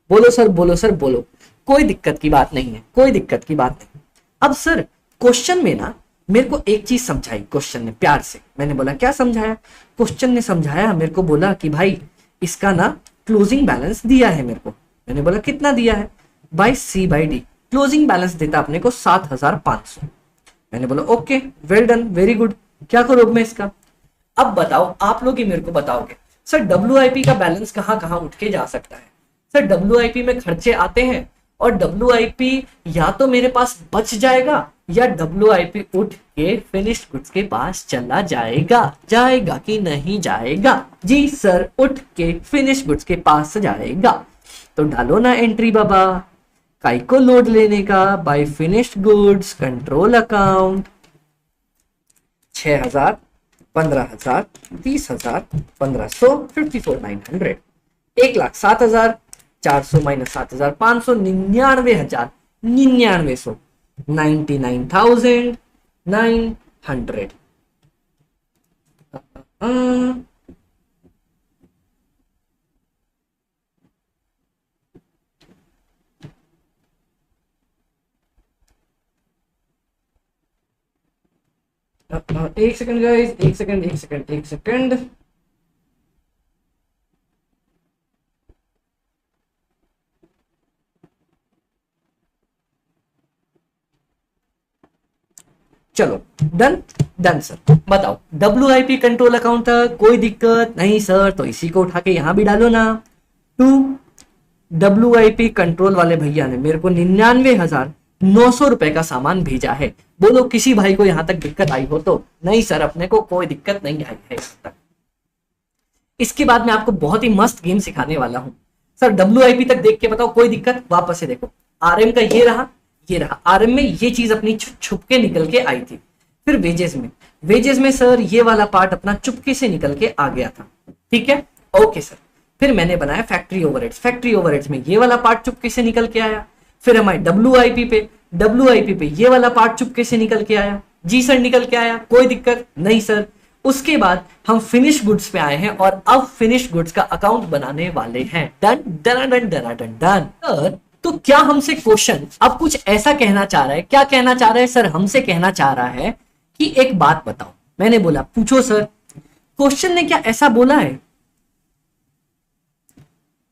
[SPEAKER 1] बोलो सर, बोलो सर बोलो। कोई दिक्कत की बात नहीं है, कोई दिक्कत की बात नहीं। अब सर क्वेश्चन में ना मेरे को एक चीज समझाई क्वेश्चन ने प्यार से। मैंने बोला क्या समझाया? क्वेश्चन ने समझाया मेरे को, बोला कि भाई इसका ना क्लोजिंग बैलेंस दिया है मेरे को। मैंने बोला कितना दिया है? बाय C/D क्लोजिंग बैलेंस देता अपने को 7,500। मैंने बोला okay well done very good, क्या करो मैं इसका? अब बताओ आप लोग ही मेरे को बताओगे सर WIP का बैलेंस कहां कहां उठ के जा सकता है? सर WIP में खर्चे आते हैं और WIP या तो मेरे पास बच जाएगा या WIP उठ के फिनिश्ड गुड्स के पास चला जाएगा। जाएगा कि नहीं जाएगा? जी सर उठ के फिनिश्ड गुड्स के पास जाएगा। तो डालो ना एंट्री बाबा, काय को लोड लेने का। By finished goods control account 6,000, 15,000, 30,000, 1,500, 54,900, 1,07,400 minus 7,500, 99,000, 99,100, 99,900। एक सेकंड गाइस, एक सेकंड एक सेकंड एक सेकंड। चलो डन डन सर। बताओ WIP कंट्रोल अकाउंट था, कोई दिक्कत नहीं सर, तो इसी को उठा के यहां भी डालो ना। टू WIP कंट्रोल वाले भैया ने मेरे को 99,900 रुपए का सामान भेजा है। बोलो किसी भाई को यहां तक दिक्कत आई हो तो? नहीं सर अपने को कोई दिक्कत नहीं आई है यहां तक। इसके बाद मैं आपको बहुत ही मस्त गेम सिखाने वाला हूं। सर WIP तक देख के बताओ कोई दिक्कत? वापस से देखो RM का ये रहा, ये रहा। RM में ये चीज अपनी छुप के निकल के आई थी। फिर वेजेस में सर ये वाला पार्ट अपना चुपके से निकल के आ गया था। ठीक है ओके सर। फिर मैंने बनाया फैक्ट्री ओवरहेड्स में ये वाला पार्ट चुपके से निकल के आया। फिर हमारे WIP पे ये वाला पार्ट चुपके से निकल के आया। जी सर निकल के आया, कोई दिक्कत नहीं सर। उसके बाद हम फिनिश गुड्स पे आए हैं और अब फिनिश गुड्स का अकाउंट बनाने वाले हैं। Done done done done done done. Sir तो क्या हमसे क्वेश्चन अब कुछ ऐसा कहना चाह रहा है? क्या कहना चाह रहा है सर? हमसे कहना चाह रहा है कि एक बात बताओ। मैंने बोला पूछो सर। क्वेश्चन ने क्या ऐसा बोला है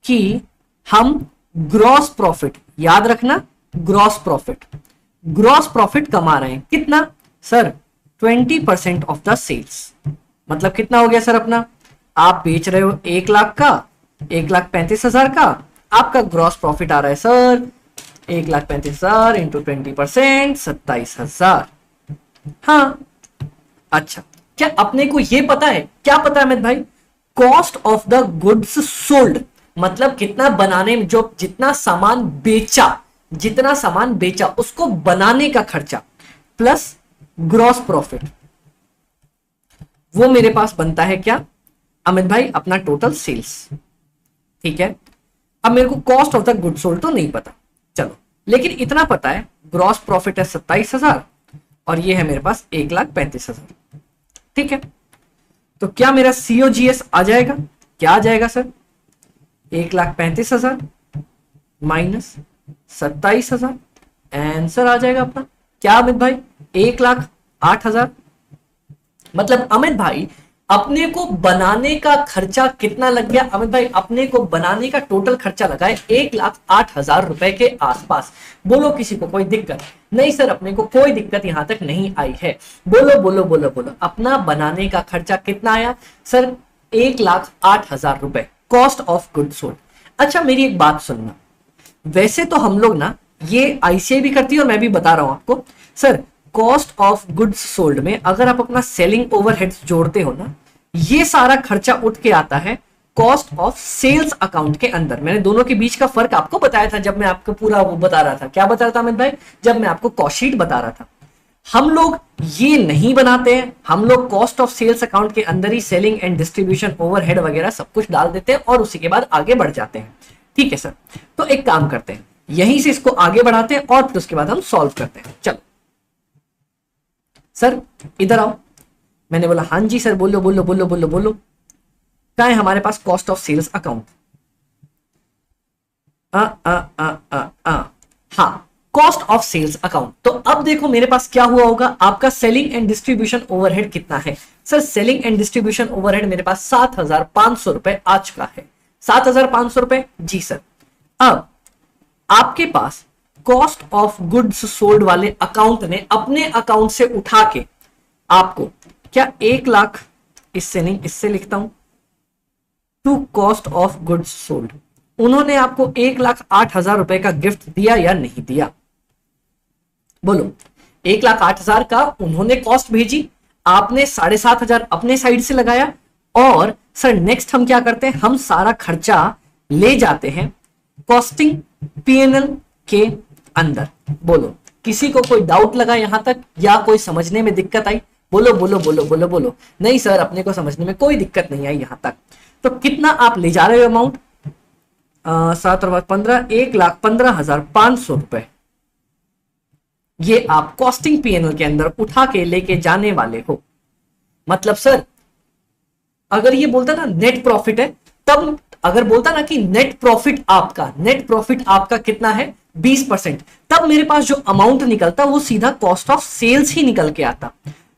[SPEAKER 1] कि हम ग्रॉस प्रॉफिट, याद रखना ग्रॉस प्रॉफिट, ग्रॉस प्रॉफिट कमा रहे हैं कितना सर 20% ऑफ द सेल्स। मतलब कितना हो गया सर अपना, आप बेच रहे हो 1 लाख का, 1,35,000 का, आपका ग्रॉस प्रॉफिट आ रहा है सर 1,35,000 इंटू 20%, 27,000। हाँ अच्छा, क्या अपने को ये पता है, क्या पता है अमित भाई, cost of the goods sold, मतलब कितना बनाने में, जो जितना सामान बेचा, जितना सामान बेचा उसको बनाने का खर्चा प्लस ग्रॉस प्रॉफिट, वो मेरे पास बनता है क्या अमित भाई, अपना टोटल सेल्स। ठीक है, अब मेरे को cost of the good sold तो नहीं पता, चलो लेकिन इतना पता है ग्रॉस प्रॉफिट है 27,000 और ये है मेरे पास 1,35,000। ठीक है, तो क्या मेरा COGS आ जाएगा, क्या आ जाएगा सर, 1,35,000 माइनस 27,000, आंसर आ जाएगा अपना क्या अमित भाई 1,08,000। मतलब अमित भाई अपने को बनाने का खर्चा कितना लग गया अमित भाई, अपने को बनाने का टोटल खर्चा लगा है 1,08,000 रुपए के आसपास। बोलो किसी को कोई दिक्कत नहीं सर, अपने को कोई दिक्कत यहां तक नहीं आई है, बोलो बोलो बोलो बोलो, अपना बनाने का खर्चा कितना आया सर 1,08,000 रुपए, कॉस्ट ऑफ गुड सोल्ड। अच्छा मेरी एक बात सुनना, वैसे तो हम लोग ना ये ICAI भी करती है और मैं भी बता रहा हूं आपको sir, cost of goods sold में अगर आप अपना सेलिंग ओवरहेड्स जोड़ते हो ना, ये सारा खर्चा उठ के आता है कॉस्ट ऑफ सेल्स अकाउंट के अंदर। मैंने दोनों के बीच का फर्क आपको बताया था जब मैं आपको पूरा वो बता रहा था, क्या बता रहा था अमित भाई, जब मैं आपको कॉस्ट शीट बता रहा था। हम लोग ये नहीं बनाते हैं, हम लोग कॉस्ट ऑफ सेल्स अकाउंट के अंदर ही सेलिंग एंड डिस्ट्रीब्यूशन ओवरहेड वगैरह सब कुछ डाल देते हैं और उसी के बाद आगे बढ़ जाते हैं। ठीक है सर, तो एक काम करते हैं, यहीं से इसको आगे बढ़ाते हैं और फिर उसके बाद हम सॉल्व करते हैं। चलो सर इधर आओ, मैंने बोला हाँ जी सर, बोलो बोलो बोलो बोलो बोलो, क्या है हमारे पास कॉस्ट ऑफ सेल्स अकाउंट, हाँ कॉस्ट ऑफ सेल्स अकाउंट। तो अब देखो मेरे पास क्या हुआ होगा, आपका सेलिंग एंड डिस्ट्रीब्यूशन ओवरहेड कितना है sir, selling and distribution overhead मेरे पास 7,500 रुपए आ चुका है, 7,500 रुपए जी सर। अब आपके पास कॉस्ट ऑफ गुड्स सोल्ड वाले अकाउंट ने अपने अकाउंट से उठा के आपको क्या 1,00,000, इससे नहीं इससे लिखता हूं, to cost of goods sold, उन्होंने आपको 1,08,000 रुपए का गिफ्ट दिया या नहीं दिया, बोलो 1,08,000 का उन्होंने कॉस्ट भेजी, आपने 7,500 अपने साइड से लगाया, और सर नेक्स्ट हम क्या करते हैं, हम सारा खर्चा ले जाते हैं कॉस्टिंग P&L के अंदर। बोलो किसी को कोई डाउट लगा यहां तक, या कोई समझने में दिक्कत आई, बोलो बोलो बोलो बोलो बोलो। नहीं सर अपने को समझने में कोई दिक्कत नहीं आई यहां तक। तो कितना आप ले जा रहे हो अमाउंट, 7 और 15, 1,15,500 रुपए, ये आप कॉस्टिंग P&L के अंदर उठा के लेके जाने वाले हो। मतलब सर अगर ये बोलता ना नेट प्रॉफिट है, तब अगर बोलता ना कि नेट प्रॉफिट आपका कितना है 20%, तब मेरे पास जो अमाउंट निकलता वो सीधा कॉस्ट ऑफ सेल्स ही निकल के आता,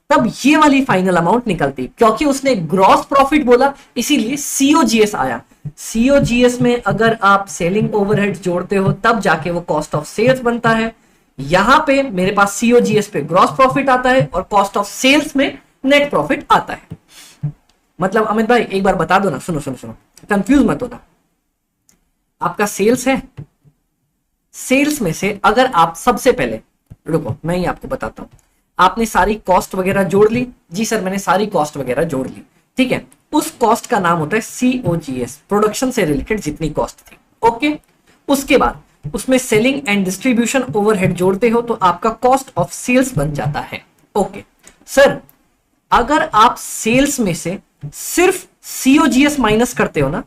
[SPEAKER 1] तब ये वाली फाइनल अमाउंट निकलती। क्योंकि उसने ग्रॉस प्रॉफिट बोला इसीलिए COGS आया। COGS में अगर आप सेलिंग ओवरहेड जोड़ते हो तब जाके वो कॉस्ट ऑफ सेल्स बनता है। यहां पे मेरे पास COGS पे ग्रॉस प्रॉफिट आता है और कॉस्ट ऑफ सेल्स में नेट प्रॉफिट आता है। मतलब अमित भाई एक बार बता दो ना, सुनो सुनो सुनो, कंफ्यूज मत होना। आपका सेल्स है, सेल्स में से अगर आप सबसे पहले, रुको मैं ही आपको बताता हूं, आपने सारी कॉस्ट वगैरह जोड़ ली, जी सर मैंने सारी कॉस्ट वगैरह जोड़ ली, ठीक है, उस कॉस्ट का नाम होता है COGS, प्रोडक्शन से रिलेटेड जितनी कॉस्ट थी। ओके, उसके बाद उसमें सेलिंग एंड डिस्ट्रीब्यूशन ओवरहेड जोड़ते हो तो आपका कॉस्ट ऑफ सेल्स बन जाता है। ओके सर, अगर आप सेल्स में से सिर्फ COGS माइनस करते हो ना,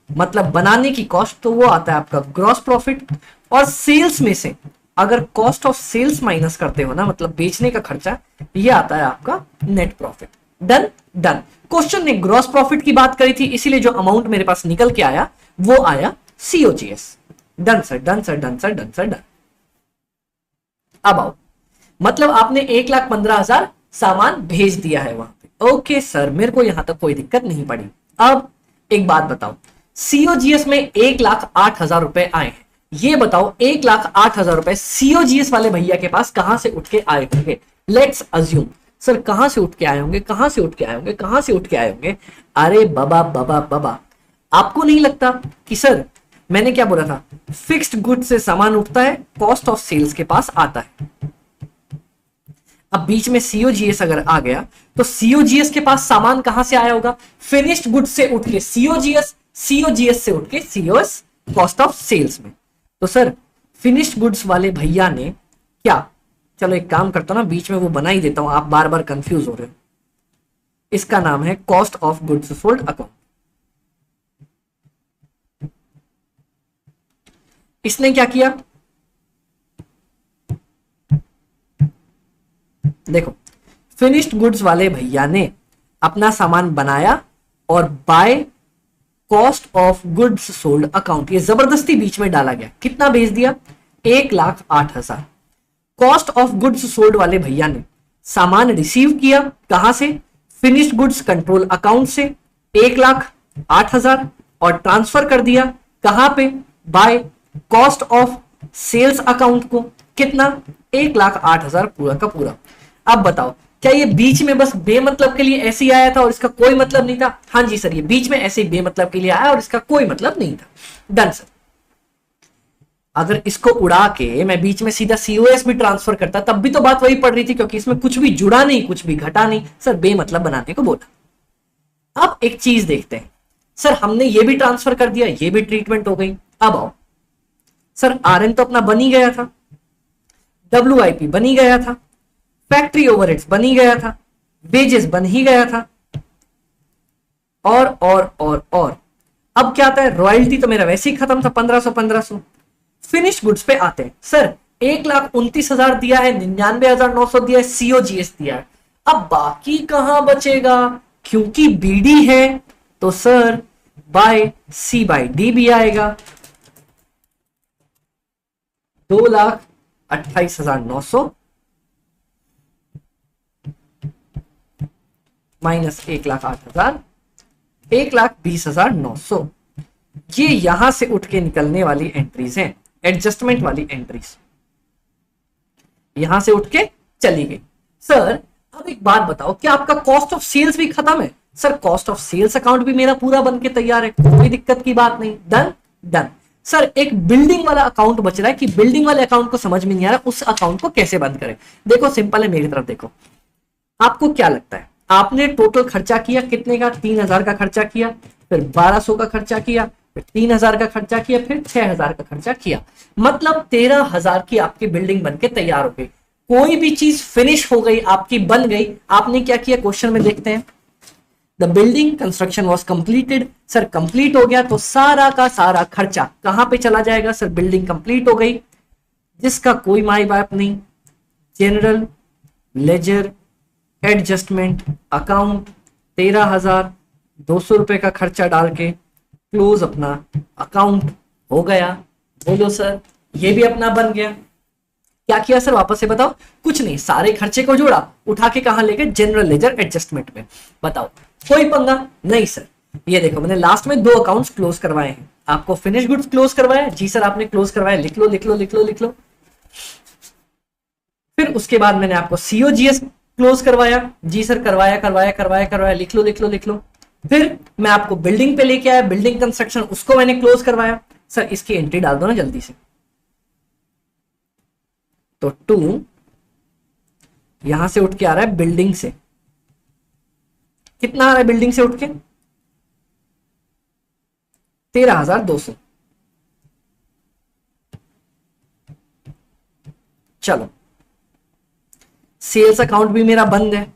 [SPEAKER 1] मतलब बनाने की कॉस्ट, तो वो आता है आपका ग्रॉस प्रॉफिट। और सेल्स में से अगर कॉस्ट ऑफ सेल्स माइनस करते हो ना, मतलब बेचने का खर्चा, ये आता है आपका net profit. Done done. Question ने ग्रॉस प्रॉफिट की बात करी थी, इसीलिए जो अमाउंट मेरे पास निकल के आया वो आया COGS। Done sir done sir done sir done sir done. अब आओ, मतलब आपने 1,15,000 सामान भेज दिया है वहां पे। ओके सर, मेरे को यहां तक कोई दिक्कत नहीं पड़ी। अब एक बात बताओ, COGS में 1,08,000 रुपए आए हैं, ये बताओ 1,08,000 रुपए सीओजीएस वाले भैया के पास कहां से उठ के आए होंगे? Let's assume. सर कहां से उठ के आए होंगे, कहां से उठ के आए होंगे, कहां से उठ के आए होंगे? अरे बाबा बाबा बाबा, आपको नहीं लगता कि सर मैंने क्या बोला था, फिक्स्ड गुड से सामान उठता है, कॉस्ट ऑफ सेल्स के पास आता है। अब बीच में सीओजीएस अगर आ गया तो सीओजीएस के पास सामान कहां से आया होगा? फिनिश्ड गुड से उठ के सीओजीएस, सीओजीएस से उठ के सीओएस, कॉस्ट ऑफ सेल्स में। तो सर फिनिश्ड गुड्स वाले भैया ने क्या, चलो एक काम करता हूं ना, बीच में वो बना ही देता हूं, आप बार बार कंफ्यूज हो रहे हो। इसका नाम है cost of goods sold account. इसने क्या किया? देखो, फिनिश्ड गुड्स वाले भैया ने अपना सामान बनाया और bye cost of goods sold account, ये जबरदस्ती बीच में डाला गया। कितना भेज दिया? 1,08,000। कॉस्ट ऑफ गुड्स सोल्ड वाले भैया ने सामान रिसीव किया कहां से? फिनिश्ड गुड्स कंट्रोल अकाउंट से 1,08,000, और ट्रांसफर कर दिया कहां पे? By cost of sales account को। कितना? 1,08,000 पूरा का पूरा। अब बताओ, क्या ये बीच में बस बेमतलब के लिए ऐसे ही आया था और इसका कोई मतलब नहीं था? हाँ जी सर, ये बीच में ऐसे ही बेमतलब के लिए आया और इसका कोई मतलब नहीं था। Done sir. अगर इसको उड़ा के मैं बीच में सीधा सीओएस भी ट्रांसफर करता तब भी तो बात वही पड़ रही थी, क्योंकि इसमें कुछ भी जुड़ा नहीं, कुछ भी घटा नहीं। सर बेमतलब बनाने को बोला। अब एक चीज देखते हैं, सर हमने ये भी ट्रांसफर कर दिया, ये भी ट्रीटमेंट हो गई। अब आओ सर, आरएन तो अपना बन ही गया था, डब्ल्यूआईपी बन ही गया था, फैक्ट्री ओवरहेड्स बन ही गया था, वेजेस बन ही गया था, और अब क्या आता है? रॉयल्टी तो मेरा वैसे ही खत्म था, 1500। फिनिश गुड्स पे आते हैं। सर 1,29,000 दिया है, 99,900 दिया है, सीओजीएस दिया है। अब बाकी कहां बचेगा? क्योंकि बीडी है तो सर बाय सी बाय डी भी आएगा। 2,28,900 माइनस 1,08,000, 1,20,900। ये यहां से उठ के निकलने वाली एंट्रीज हैं, एडजस्टमेंट वाली एंट्रीज यहां से उठ के चली गई। सर अब एक बात बताओ, क्या आपका कॉस्ट ऑफ सेल्स भी खत्म है? Sir cost of sales account भी मेरा पूरा बन के तैयार है, कोई दिक्कत की बात नहीं। Done done. सर एक बिल्डिंग वाला अकाउंट बच रहा है कि बिल्डिंग वाले अकाउंट को समझ में नहीं आ रहा, उस अकाउंट को कैसे बंद करें? देखो सिंपल है, मेरी तरफ देखो। आपको क्या लगता है, आपने टोटल खर्चा किया कितने का? 3,000 का खर्चा किया, फिर 1,200 का खर्चा किया, फिर 3,000 का खर्चा किया, फिर 6,000 का खर्चा किया, मतलब 13,000 की आपकी बिल्डिंग बनके तैयार हो गई। कोई भी चीज फिनिश हो गई, आपकी बन गई। आपने क्या किया? क्वेश्चन में देखते हैं, the building construction was completed. Sir complete हो गया तो सारा का सारा खर्चा कहां पे चला जाएगा? सर बिल्डिंग कंप्लीट हो गई, जिसका कोई माई बाप नहीं, जनरल लेजर एडजस्टमेंट अकाउंट, 13,200 रुपए का खर्चा डाल के क्लोज अपना अकाउंट हो गया। बोलो सर, ये भी अपना बन गया। क्या किया सर? वापस से बताओ। कुछ नहीं, सारे खर्चे को जोड़ा, उठा के कहां लेके? जनरल लेजर एडजस्टमेंट में। बताओ कोई पंगा नहीं सर। ये देखो, मैंने लास्ट में 2 अकाउंट्स क्लोज करवाए हैं। आपको फिनिश गुड्स क्लोज करवाया? जी सर आपने क्लोज करवाया, लिख लो लिख लो लिख लो लिख लो। फिर उसके बाद मैंने आपको सीओजीएस क्लोज करवाया। जी सर करवाया करवाया करवाया करवाया, लिख लो लिख लो लिख लो। फिर मैं आपको बिल्डिंग पे लेके आया, बिल्डिंग कंस्ट्रक्शन, उसको मैंने क्लोज करवाया। सर इसकी एंट्री डाल दो ना जल्दी से। तो 2 यहां से उठ के आ रहा है बिल्डिंग से। कितना आ रहा है बिल्डिंग से उठ के? 13,200। चलो सेल्स अकाउंट भी मेरा बंद है।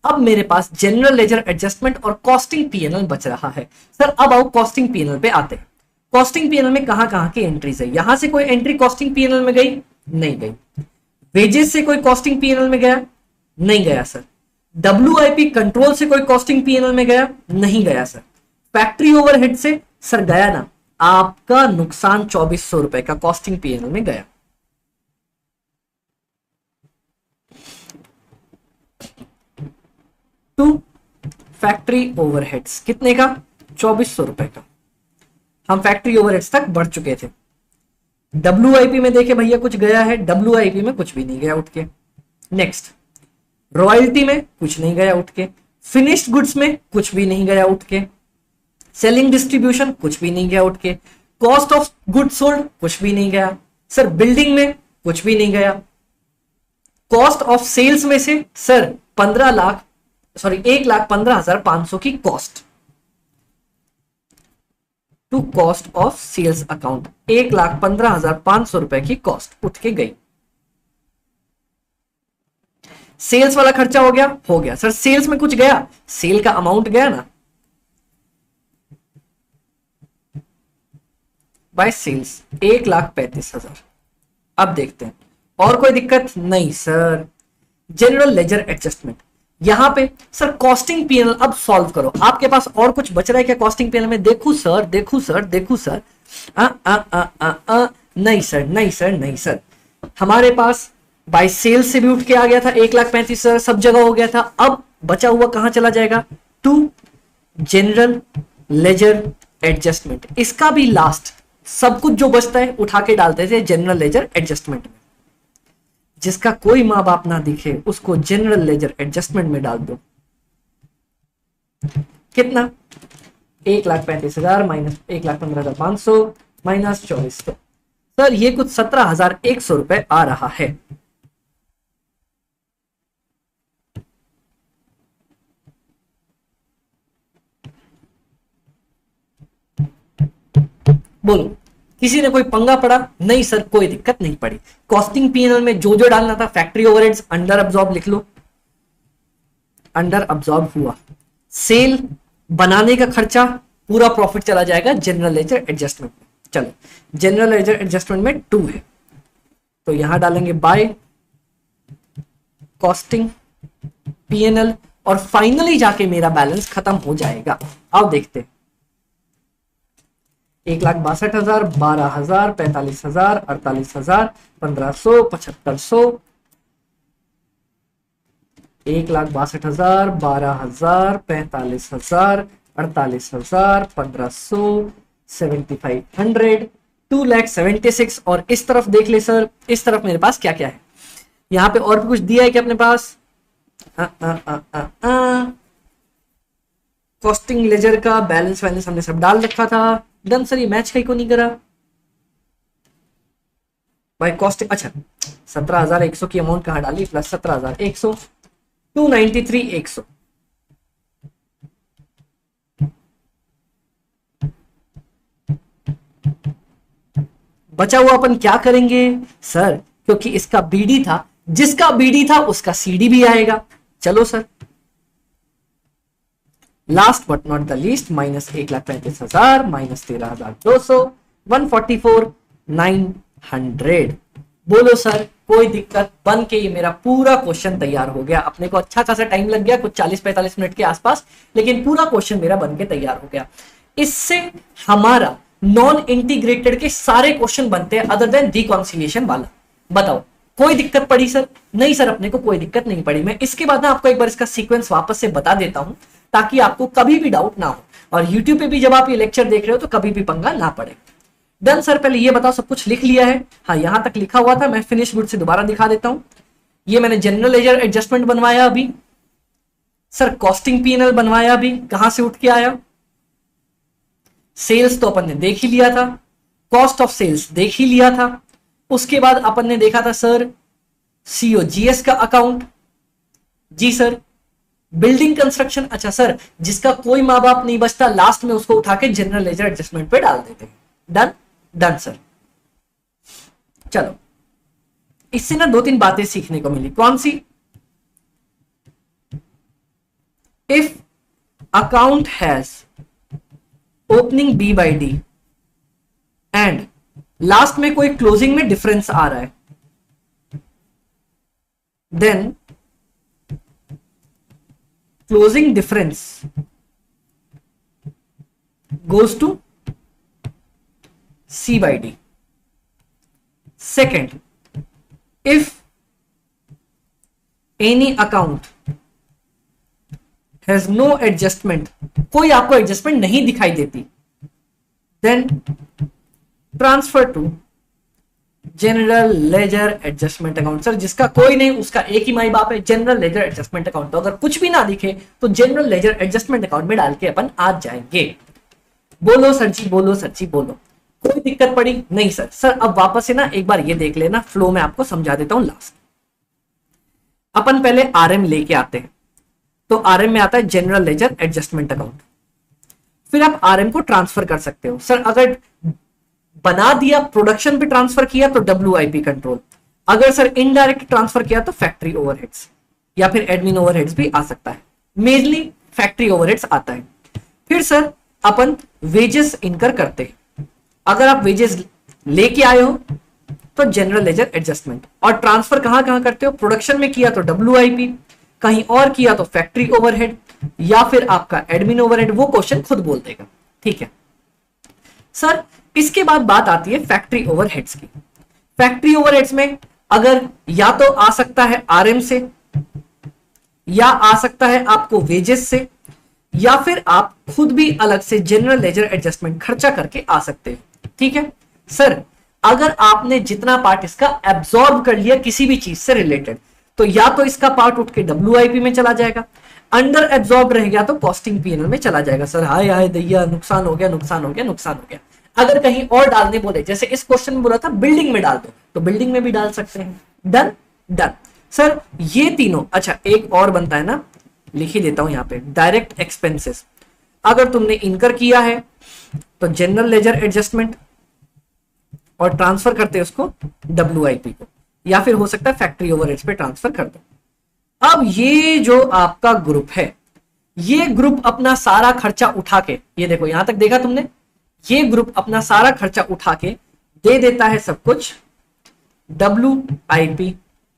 [SPEAKER 1] अब मेरे पास जनरल लेजर एडजस्टमेंट और कॉस्टिंग पीएनएल बच रहा है। सर अब आओ कॉस्टिंग पीएनएल पे आते हैं। कॉस्टिंग पीएनएल में कहां कहां की एंट्रीज है? यहां से कोई एंट्री कॉस्टिंग पीएनएल में गई? नहीं गई। वेजेस से कोई कॉस्टिंग पीएनएल में गया? नहीं गया सर। डब्ल्यूआईपी कंट्रोल से कोई कॉस्टिंग पीएनएल में गया? नहीं गया सर। फैक्ट्री ओवरहेड से सर गया ना, आपका नुकसान 2,400 रुपए का कॉस्टिंग पीएनएल में गया। टू फैक्ट्री ओवरहेड्स कितने का? 2,400 रुपए का। हम फैक्ट्री ओवरहेड्स तक बढ़ चुके थे। WIP में देखे भैया कुछ गया है, WIP में कुछ भी नहीं गया उठ के। नेक्स्ट, रॉयल्टी में कुछ नहीं गया उठ के, फिनिश्ड गुड्स में कुछ भी नहीं गया उठ के, सेलिंग डिस्ट्रीब्यूशन कुछ भी नहीं गया उठ के, कॉस्ट ऑफ गुड सोल्ड कुछ भी नहीं गया सर, बिल्डिंग में कुछ भी नहीं गया, कॉस्ट ऑफ सेल्स में से सर 1,15,500 की cost to cost of sales account, 1,15,500 रुपए की कॉस्ट उठ के गई। सेल्स वाला खर्चा हो गया सर, सेल्स में कुछ गया, सेल का अमाउंट गया ना बाय सेल्स, 1,35,000। अब देखते हैं और कोई दिक्कत नहीं सर। जनरल लेजर एडजस्टमेंट, यहां पे सर कॉस्टिंग पीएनएल अब सॉल्व करो। आपके पास और कुछ बच रहा है क्या कॉस्टिंग पीएनएल में? देखूं सर। नहीं सर, हमारे पास बाय सेल्स से भी उठ के आ गया था 1,35,000, सब जगह हो गया था। अब बचा हुआ कहां चला जाएगा? To general ledger adjustment. इसका भी लास्ट सब कुछ जो बचता है उठा के डालते थे जनरल लेजर एडजस्टमेंट में। जिसका कोई माँ बाप ना दिखे उसको जनरल लेजर एडजस्टमेंट में डाल दो। कितना? 1,35,000 माइनस 1,15,500 माइनस 2400। सर ये कुछ 17,100 रुपए आ रहा है। बोलो किसी ने कोई पंगा पड़ा? नहीं सर कोई दिक्कत नहीं पड़ी। कॉस्टिंग पीएनएल में जो जो डालना था, फैक्ट्री ओवरहेड्स अंडर अब्सॉर्ब लिख लो, अंडर अब्सॉर्ब हुआ। सेल बनाने का खर्चा पूरा प्रॉफिट चला जाएगा जनरल लेजर एडजस्टमेंट में। चलो जनरल लेजर एडजस्टमेंट में 2 है तो यहां डालेंगे बाय कॉस्टिंग पीएनएल और फाइनली जाके मेरा बैलेंस खत्म हो जाएगा। अब देखते हैं 1,62,000, 12,000, 45,000, 48,000, 1,500, 7,500, 1,62,000, 12,000, 45,000, 48,000, 1,500, 7,500, 2,76,000। और इस तरफ देख ले सर, इस तरफ मेरे पास क्या क्या है। यहां पे और भी कुछ दिया है कि अपने पास कॉस्टिंग लेजर का बैलेंस वैलेंस हमने सब डाल रखा था। डन सर, ये मैच कहीं को नहीं करा भाई। कॉस्टिंग अच्छा 17,100 की अमाउंट कहां डाली? प्लस 17,100, 293,100। बचा हुआ अपन क्या करेंगे सर? क्योंकि इसका बीडी था, जिसका बीडी था उसका सीडी भी आएगा। चलो sir, last but not the least, minus 1,35,000 minus 13,200, 144,900। बोलो सर कोई दिक्कत? बन के ये मेरा पूरा क्वेश्चन तैयार हो गया। अपने को अच्छा खासा टाइम लग गया, कुछ 40-45 मिनट के आसपास, लेकिन पूरा क्वेश्चन मेरा बन के तैयार हो गया। इससे हमारा नॉन इंटीग्रेटेड के सारे क्वेश्चन बनते हैं अदर देन रिकॉन्सिलिएशन वाला। बताओ कोई दिक्कत पड़ी सर? नहीं सर, अपने को कोई दिक्कत नहीं पड़ी। मैं इसके बाद ना आपको एक बार इसका सीक्वेंस वापस से बता देता हूं ताकि आपको कभी भी डाउट ना हो, और YouTube पे भी जब आप ये लेक्चर देख रहे हो तो कभी भी पंगा ना पड़े। डन सर, पहले ये बताओ सब कुछ लिख लिया है? हाँ, यहां तक लिखा हुआ था। मैं फिनिश गुड से दोबारा दिखा देता हूं। ये मैंने जनरल लेजर एडजस्टमेंट बनवाया अभी सर, कॉस्टिंग पीएनएल बनवाया अभी। कहां से उठ के आया? सेल्स तो अपन ने देख ही लिया था, कॉस्ट ऑफ सेल्स देख ही लिया था। उसके बाद अपन ने देखा था सर COGS का अकाउंट। जी सर, बिल्डिंग कंस्ट्रक्शन। अच्छा सर, जिसका कोई माँ बाप नहीं बचता लास्ट में उसको उठा के जनरल लेजर एडजस्टमेंट पे डाल देते हैं। Done done sir. चलो, इससे ना 2-3 बातें सीखने को मिली। कौन सी? If account has opening B/D and last में कोई क्लोजिंग में डिफरेंस आ रहा है, then closing difference goes to C/D. Second, if any account has no adjustment, कोई आपको एडजस्टमेंट नहीं दिखाई देती, then transfer to general ledger adjustment account. Sir जिसका कोई नहीं उसका एक ही माई बाप है, जनरल लेजर एडजस्टमेंट अकाउंट। तो अगर कुछ भी ना दिखे तो जनरल लेजर एडजस्टमेंट अकाउंट में डाल के अपन आ जाएंगे। बोलो सर जी, बोलो सर जी, बोलो। कोई दिक्कत पड़ी नहीं सर? सर अब वापस से ना एक बार ये देख लेना, फ्लो में आपको समझा देता हूं। लास्ट अपन पहले आरएम लेके आते हैं, तो आरएम में आता है जनरल लेजर एडजस्टमेंट अकाउंट। फिर आप आरएम को ट्रांसफर कर सकते हो। सर अगर बना दिया, प्रोडक्शन पे ट्रांसफर किया तो WIP कंट्रोल, अगर सर इनडायरेक्ट ट्रांसफर किया तो फैक्ट्री ओवरहेड्स या फिर एडमिन ओवरहेड्स भी आ सकता है। मेनली फैक्ट्री ओवरहेड्स आता है। फिर सर अपन वेजेस इनकर करते हैं। अगर आप वेजेस लेके आए हो तो जनरल लेजर एडजस्टमेंट, और ट्रांसफर कहां कहां करते हो? प्रोडक्शन में किया तो WIP, कहीं और किया तो फैक्ट्री ओवरहेड या फिर आपका एडमिन ओवरहेड। वो क्वेश्चन खुद बोल देगा, ठीक है सर। इसके बाद बात आती है फैक्ट्री ओवरहेड्स की। फैक्ट्री ओवरहेड्स में अगर या तो आ सकता है आरएम से, या आ सकता है आपको वेजेस से, या फिर आप खुद भी अलग से जनरल लेजर एडजस्टमेंट खर्चा करके आ सकते हैं, ठीक है सर। अगर आपने जितना पार्ट इसका एब्जॉर्ब कर लिया किसी भी चीज से रिलेटेड, तो या तो इसका पार्ट उठ के WIP में चला जाएगा, अंडर एब्जॉर्ब रह गया तो कॉस्टिंग P&L में चला जाएगा। सर हाय हाय दैया, नुकसान हो गया, नुकसान हो गया, नुकसान हो गया। अगर कहीं और डालने बोले, जैसे इस क्वेश्चन में बोला था बिल्डिंग में डाल दो, तो बिल्डिंग में भी डाल सकते हैं। Done done sir. ये तीनों, अच्छा एक और बनता है ना, लिख ही देता हूं यहां पे, डायरेक्ट एक्सपेंसेस। अगर तुमने इनकर किया है तो जनरल लेजर एडजस्टमेंट और ट्रांसफर करते हैं उसको WIP को, या फिर हो सकता है फैक्ट्री ओवरहेड्स पे ट्रांसफर कर दो। अब ये जो आपका ग्रुप है, ये ग्रुप अपना सारा खर्चा उठा के, ये देखो यहां तक देखा तुमने, ये ग्रुप अपना सारा खर्चा उठा के दे देता है सब कुछ WIP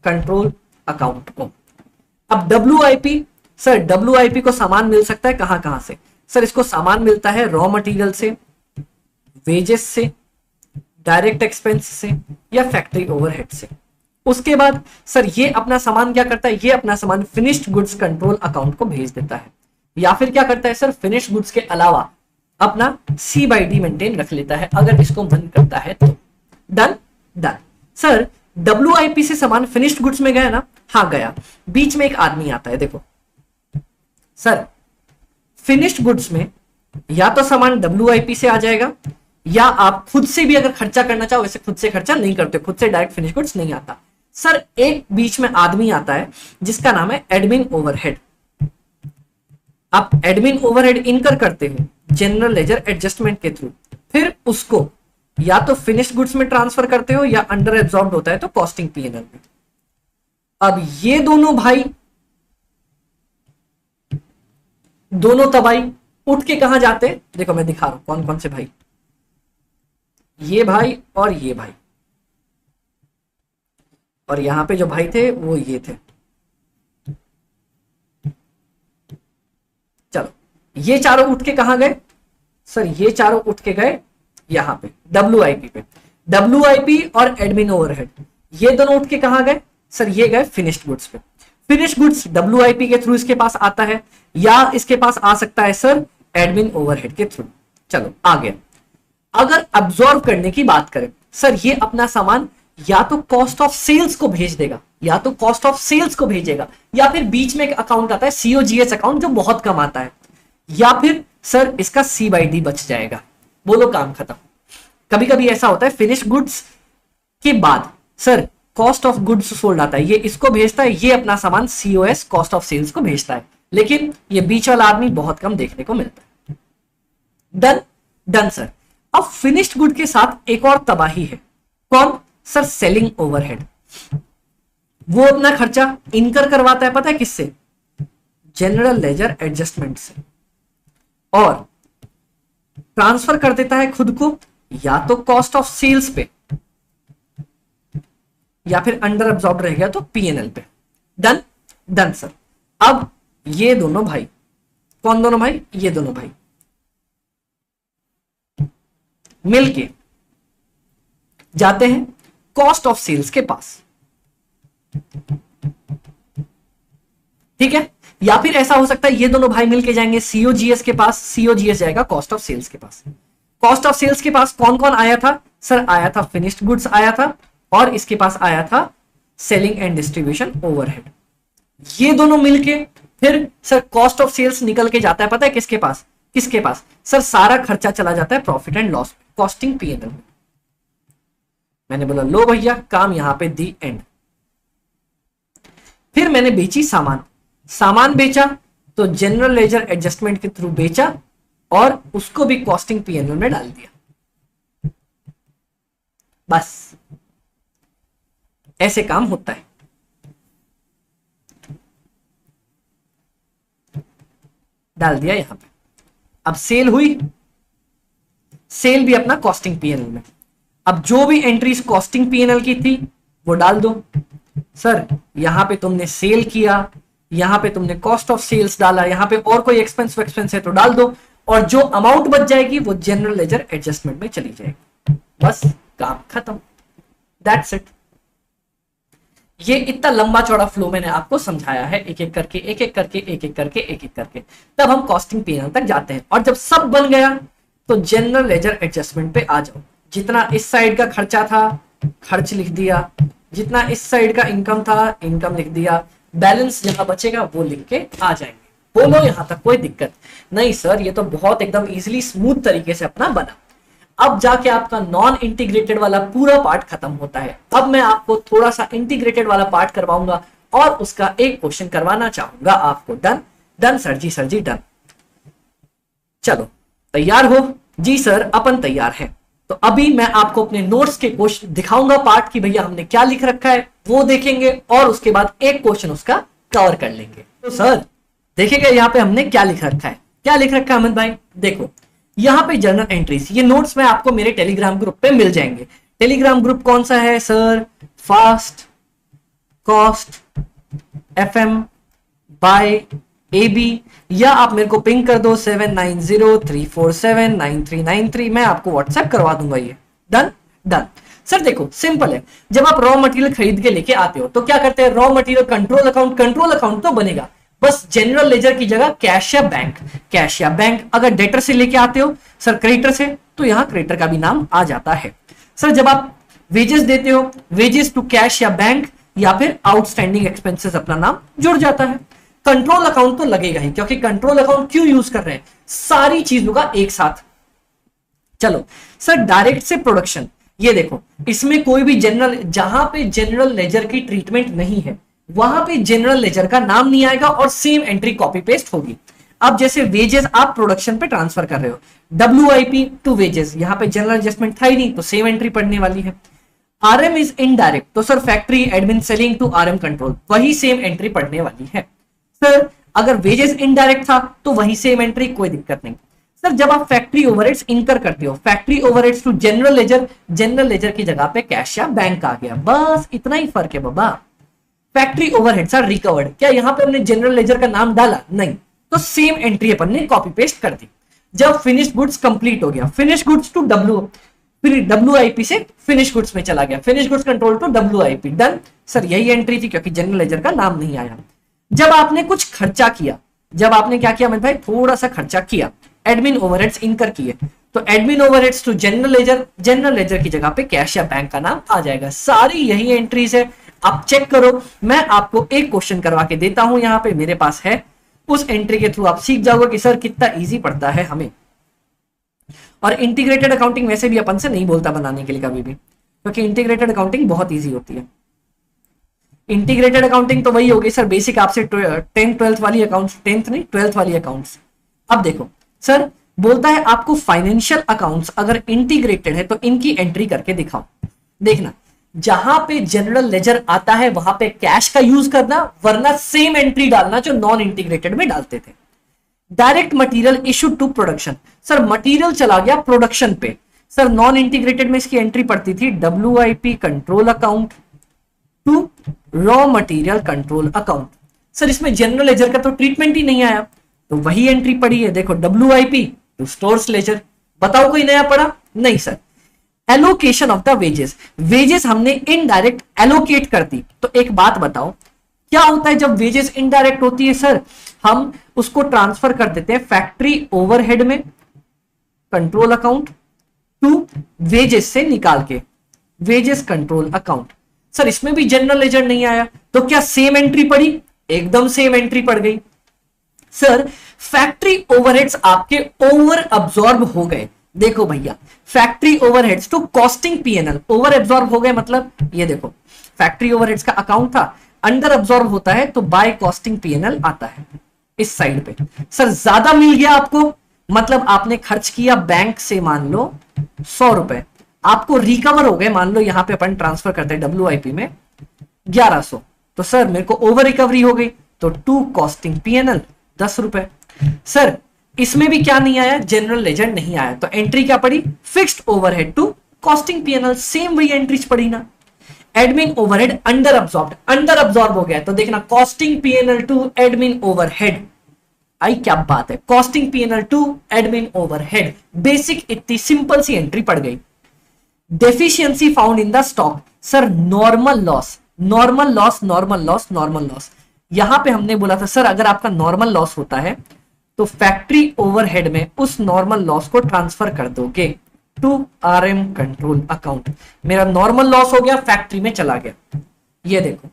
[SPEAKER 1] कंट्रोल अकाउंट को। अब WIP, सर WIP को सामान मिल सकता है कहां कहां से? सर इसको सामान मिलता है रॉ मटेरियल से, वेजेस से, डायरेक्ट एक्सपेंस से, या फैक्ट्री ओवरहेड से। उसके बाद सर ये अपना सामान क्या करता है? ये अपना सामान फिनिश्ड गुड्स कंट्रोल अकाउंट को भेज देता है, या फिर क्या करता है सर, फिनिश्ड गुड्स के अलावा अपना C/D मेंटेन रख लेता है अगर इसको मन करता है तो। Done done sir. WIP से सामान फिनिश्ड गुड्स में गया ना? हाँ गया। बीच में एक आदमी आता है, देखो सर फिनिश्ड गुड्स में या तो सामान WIP से आ जाएगा, या आप खुद से भी अगर खर्चा करना चाहो, वैसे खुद से खर्चा नहीं करते, खुद से डायरेक्ट फिनिश गुड्स नहीं आता। सर एक बीच में आदमी आता है जिसका नाम है एडमिन ओवरहेड। आप एडमिन ओवरहेड इनकर करते हो जनरल लेजर एडजस्टमेंट के थ्रू, फिर उसको या तो फिनिश्ड गुड्स में ट्रांसफर करते हो या अंडर एब्जॉर्ब होता है तो कॉस्टिंग P&L में। अब ये दोनों भाई, दोनों तबाई उठ के कहां जाते हैं? देखो मैं दिखा रहा हूं कौन कौन से भाई, ये भाई और ये भाई, और यहां पे जो भाई थे वो ये थे। चलो ये चारों उठ के कहां गए? सर ये चारों उठ के गए यहां पे WIP पे। WIP और एडमिन ओवरहेड ये दोनों उठ के कहां गए? सर ये गए फिनिश्ड गुड्स पे। फिनिश्ड गुड्स WIP के थ्रू इसके पास आता है, या इसके पास आ सकता है सर एडमिन ओवरहेड के थ्रू। चलो आ गया। अगर अब्सॉर्ब करने की बात करें, सर ये अपना सामान या तो कॉस्ट ऑफ सेल्स को भेज देगा, या तो कॉस्ट ऑफ सेल्स को भेजेगा, या फिर बीच में एक अकाउंट आता है COGS अकाउंट जो बहुत कम आता है, या फिर सर इसका C/D बच जाएगा। बोलो काम खत्म। कभी कभी ऐसा होता है फिनिश गुड्स के बाद sir cost of goods sold आता है, ये इसको भेजता है, ये अपना सामान COS कॉस्ट ऑफ सेल्स को भेजता है, लेकिन ये बीच वाला आदमी बहुत कम देखने को मिलता है। Done done sir. अब फिनिश्ड गुड के साथ एक और तबाही है, कौन? Sir selling overhead. वो अपना खर्चा इनकर करवाता है, पता है किससे? जनरल लेजर एडजस्टमेंट से, और ट्रांसफर कर देता है खुद को या तो कॉस्ट ऑफ सेल्स पे, या फिर अंडर अब्सॉर्ब रह गया तो P&L पे। Done done sir. अब ये दोनों भाई, कौन दोनों भाई? ये दोनों भाई मिलके जाते हैं कॉस्ट ऑफ सेल्स के पास, ठीक है? या फिर ऐसा हो सकता है ये दोनों भाई मिलके जाएंगे COGS के पास, COGS जाएगा कॉस्ट ऑफ सेल्स के पास। कॉस्ट ऑफ सेल्स के पास कौन कौन आया था? सर आया था फिनिश्ड गुड्स आया था, और इसके पास आया था सेलिंग एंड डिस्ट्रीब्यूशन ओवरहेड। ये दोनों मिलके फिर सर कॉस्ट ऑफ सेल्स निकल के जाता है, पता है किसके पास, किसके पास सर, सारा खर्चा चला जाता है profit and loss, costing P&L में। मैंने बोला लो भैया काम यहां पे दी एंड। फिर मैंने बेची सामान, सामान बेचा तो जनरल लेजर एडजस्टमेंट के थ्रू बेचा और उसको भी कॉस्टिंग P&L में डाल दिया। बस ऐसे काम होता है। डाल दिया यहां पे। अब सेल हुई, सेल भी अपना कॉस्टिंग P&L में। अब जो भी एंट्रीज कॉस्टिंग P&L की थी वो डाल दो। सर यहां पे तुमने सेल किया, यहां पे तुमने कॉस्ट ऑफ सेल्स डाला, यहां पे और कोई एक्सपेंस है तो डाल दो, और जो अमाउंट बच जाएगी वो जनरल लेजर एडजस्टमेंट में चली जाएगी। बस काम खत्म, दैट्स इट। ये इतना लंबा चौड़ा फ्लो मैंने आपको समझाया है, एक एक करके एक एक करके एक एक करके एक एक करके, तब हम कॉस्टिंग P&L तक जाते हैं। और जब सब बन गया तो जनरल लेजर एडजस्टमेंट पे आ जाओ। जितना इस साइड का खर्चा था खर्च लिख दिया, जितना इस साइड का इनकम था इनकम लिख दिया, बैलेंस जहां बचेगा वो लिख के आ जाएंगे। बोलो यहां तक कोई दिक्कत नहीं सर, ये तो बहुत एकदम इजीली स्मूथ तरीके से अपना बना। अब जाके आपका नॉन इंटीग्रेटेड वाला पूरा पार्ट खत्म होता है। अब मैं आपको थोड़ा सा इंटीग्रेटेड वाला पार्ट करवाऊंगा और उसका एक क्वेश्चन करवाना चाहूंगा आपको। Done done sir ji done. चलो तैयार हो? जी सर अपन तैयार हैं। तो अभी मैं आपको अपने नोट्स के क्वेश्चन दिखाऊंगा पार्ट की भैया हमने क्या लिख रखा है, वो देखेंगे और उसके बाद एक क्वेश्चन उसका कवर कर लेंगे। तो सर देखेगा यहाँ पे हमने क्या लिख रखा है, क्या लिख रखा है अमित भाई? देखो यहाँ पे जर्नल एंट्रीज, ये नोट्स में आपको मेरे टेलीग्राम ग्रुप पे मिल जाएंगे। टेलीग्राम ग्रुप कौन सा है sir? Fast cost FM by AB, या आप मेरे को पिंग कर दो 7903479393, मैं आपको व्हाट्सएप करवा दूंगा। ये डन डन। सर देखो सिंपल है, जब आप रॉ मटेरियल खरीद के लेके आते हो तो क्या करते हैं, रॉ मटेरियल कंट्रोल अकाउंट तो बनेगा, बस जनरल लेजर की जगह कैश या बैंक, कैश या बैंक। अगर डेटर से लेके आते हो सर क्रेडिटर से, तो यहां क्रेडिटर का भी नाम आ जाता है। सर जब आप वेजेस देते हो, वेजेस टू कैश या बैंक, या फिर आउटस्टैंडिंग एक्सपेंसेस अपना नाम जुड़ जाता है। कंट्रोल अकाउंट तो लगेगा ही, क्योंकि कंट्रोल अकाउंट क्यों यूज कर रहे हैं, सारी चीजों का एक साथ। चलो सर डायरेक्ट से प्रोडक्शन, ये देखो इसमें कोई भी जनरल, जहां पे जनरल लेजर की ट्रीटमेंट नहीं है वहां पे जनरल लेजर का नाम नहीं आएगा और सेम एंट्री कॉपी पेस्ट होगी। अब जैसे वेजेस आप प्रोडक्शन पे ट्रांसफर कर रहे हो, WIP टू वेजेस, यहां पे जनरल एडजस्टमेंट था ही नहीं तो सेम एंट्री पड़ने वाली है। RM इज इनडायरेक्ट, तो sir factory admin selling to RM control, वही सेम एंट्री पड़ने वाली है। सर अगर वेजेस इनडायरेक्ट था तो वही सेम एंट्री, कोई दिक्कत नहीं। सर जब आप फैक्ट्री ओवरहेड्स इनकर करते हो, factory overheads to general ledger, general ledger की जगह पे कैश या बैंक आ गया, बस इतना ही फर्क है बाबा। फैक्ट्री ओवरहेड्स आर रिकवर्ड, क्या यहां पे हमने जनरल लेजर का नाम डाला? नहीं, तो सेम एंट्री अपन ने कॉपी पेस्ट कर दी। जब फिनिश गुड्स कंप्लीट हो गया, फिनिश गुड्स टू WIP से फिनिश गुड्स में चला गया, finish goods control to WIP, done. Sir यही एंट्री थी क्योंकि जनरल लेजर का नाम नहीं आया। जब आपने कुछ खर्चा किया, जब आपने क्या किया अमित भाई, थोड़ा सा खर्चा किया, एडमिन ओवरहेड्स इनकर किए, तो admin overheads to general ledger, general ledger की जगह पे कैश या बैंक का नाम आ जाएगा। सारी यही एंट्रीज है, आप चेक करो। मैं आपको एक क्वेश्चन करवा के देता हूं, यहां पे मेरे पास है, उस एंट्री के थ्रू आप सीख जाओगे कि सर कितना इजी पड़ता है हमें। और इंटीग्रेटेड अकाउंटिंग वैसे भी अपन से नहीं बोलता बनाने के लिए कभी भी, क्योंकि इंटीग्रेटेड अकाउंटिंग बहुत इजी होती है। इंटीग्रेटेड अकाउंटिंग तो वही होगी सर बेसिक, आपसे 10th 12th वाली अकाउंट्स, 10th नहीं 12th वाली अकाउंट्स। अब देखो सर बोलता है आपको फाइनेंशियल अकाउंट्स अगर इंटीग्रेटेड है तो इनकी एंट्री करके दिखाओ। देखना जहां पे जनरल लेजर आता है वहां पे कैश का यूज करना, वरना सेम एंट्री डालना जो नॉन इंटीग्रेटेड में डालते थे। Direct material issued to production, sir material चला गया प्रोडक्शन पे, सर नॉन इंटीग्रेटेड में इसकी एंट्री पड़ती थी WIP control account to raw material control account. Sir इसमें जनरल लेजर का तो ट्रीटमेंट ही नहीं आया, तो वही एंट्री पड़ी है, देखो WIP टू स्टोर्स लेजर। बताओ कोई नया पड़ा? नहीं sir. Allocation of the wages, wages हमने इनडायरेक्ट एलोकेट कर दी, तो एक बात बताओ क्या होता है जब वेजेस इनडायरेक्ट होती है? सर हम उसको ट्रांसफर कर देते हैं फैक्ट्री ओवरहेड में कंट्रोल अकाउंट टू वेजेस से निकाल के, वेजेस कंट्रोल अकाउंट। सर इसमें भी जनरल लेजर नहीं आया, तो क्या सेम एंट्री पड़ी? एकदम सेम एंट्री पड़ गई। सर फैक्ट्री ओवरहेड्स आपके ओवर अब्सॉर्ब हो गए। देखो भैया, factory overheads to costing PNL over absorb हो गए, मतलब ये देखो फैक्ट्री ओवरहेड्स का अकाउंट था, अंडर अब्सॉर्ब होता है तो बाय कॉस्टिंग पीएनएल आता है इस साइड पे। सर ज्यादा मिल गया आपको, मतलब आपने खर्च किया बैंक से मान लो 100 रुपए, आपको रिकवर हो गए, मान लो यहां पे अपन ट्रांसफर करते हैं डब्ल्यूआईपी में 1100, तो सर मेरे को ओवर रिकवरी हो गई, तो टू कॉस्टिंग पीएनएल 10 रुपए। सर इसमें भी क्या नहीं आया? जनरल लेजर नहीं आया, तो एंट्री क्या पड़ी? Fixed overhead to costing PNL, same वही एंट्रीज पड़ी ना। एडमिन ओवरहेड अंडर अब्सॉर्ब हो गया, तो देखना costing PNL to admin overhead आई, क्या बात है, costing PNL to admin overhead, basic इतनी सिंपल सी एंट्री पड़ गई। Deficiency found in the stock, sir normal loss, यहां पे हमने बोला था सर अगर आपका नॉर्मल लॉस होता है तो फैक्ट्री ओवरहेड में उस नॉर्मल लॉस को ट्रांसफर कर दोगे टू आरएम कंट्रोल अकाउंट। मेरा नॉर्मल लॉस हो गया, फैक्ट्री में चला गया, ये देखो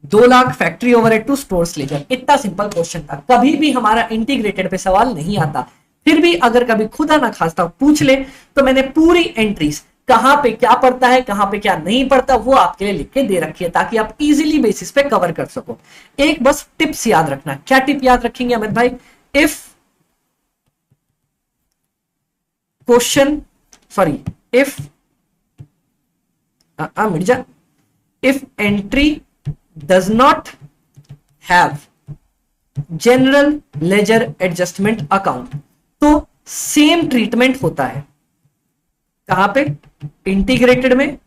[SPEAKER 1] 2 lakh factory overhead to stores ledger. इतना सिंपल क्वेश्चन था, कभी भी हमारा इंटीग्रेटेड पे सवाल नहीं आता, फिर भी अगर कभी खुदा ना खास्ता पूछ ले तो मैंने पूरी एंट्रीज कहां पे क्या पड़ता है, कहां पे क्या नहीं पड़ता, वो आपके लिए लिख के दे रखी है ताकि आप इजीली बेसिस पे कवर कर सको। एक बस टिप्स याद रखना, क्या टिप याद रखेंगे अमित भाई? If question sorry if Mirza if entry does not have general ledger adjustment account तो सेम ट्रीटमेंट होता है, कहां पे? इंटीग्रेटेड में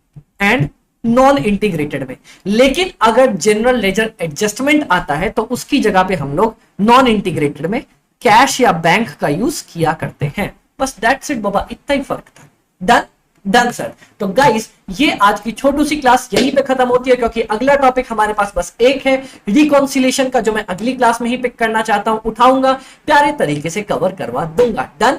[SPEAKER 1] एंड नॉन इंटीग्रेटेड में। लेकिन अगर जनरल लेजर एडजस्टमेंट आता है तो उसकी जगह पे हम लोग नॉन इंटीग्रेटेड में कैश या बैंक का यूज किया करते हैं। बस दैट्स इट बाबा, इतना ही फर्क था। Done sir. तो गाइस ये आज की छोटी सी क्लास यहीं पे खत्म होती है, क्योंकि अगला टॉपिक हमारे पास बस एक है रिकॉन्सिलेशन का, जो मैं अगली क्लास में ही पिक करना चाहता हूं, उठाऊंगा, प्यारे तरीके से कवर करवा दूंगा। डन।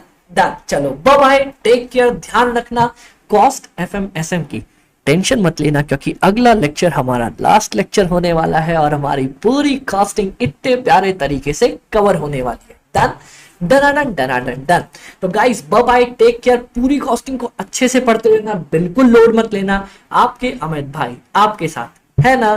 [SPEAKER 1] चलो बाय बाय, टेक केयर, ध्यान रखना। कॉस्ट एफएमएसएम की टेंशन मत लेना, क्योंकि अगला लेक्चर हमारा लास्ट लेक्चर होने वाला है और हमारी पूरी कॉस्टिंग इतने प्यारे तरीके से कवर होने वाली है। डन। तो guys bye bye, take care, पूरी कॉस्टिंग को अच्छे से पढ़ते रहना, बिल्कुल लोड मत लेना। आपके अमित भाई आपके साथ है ना।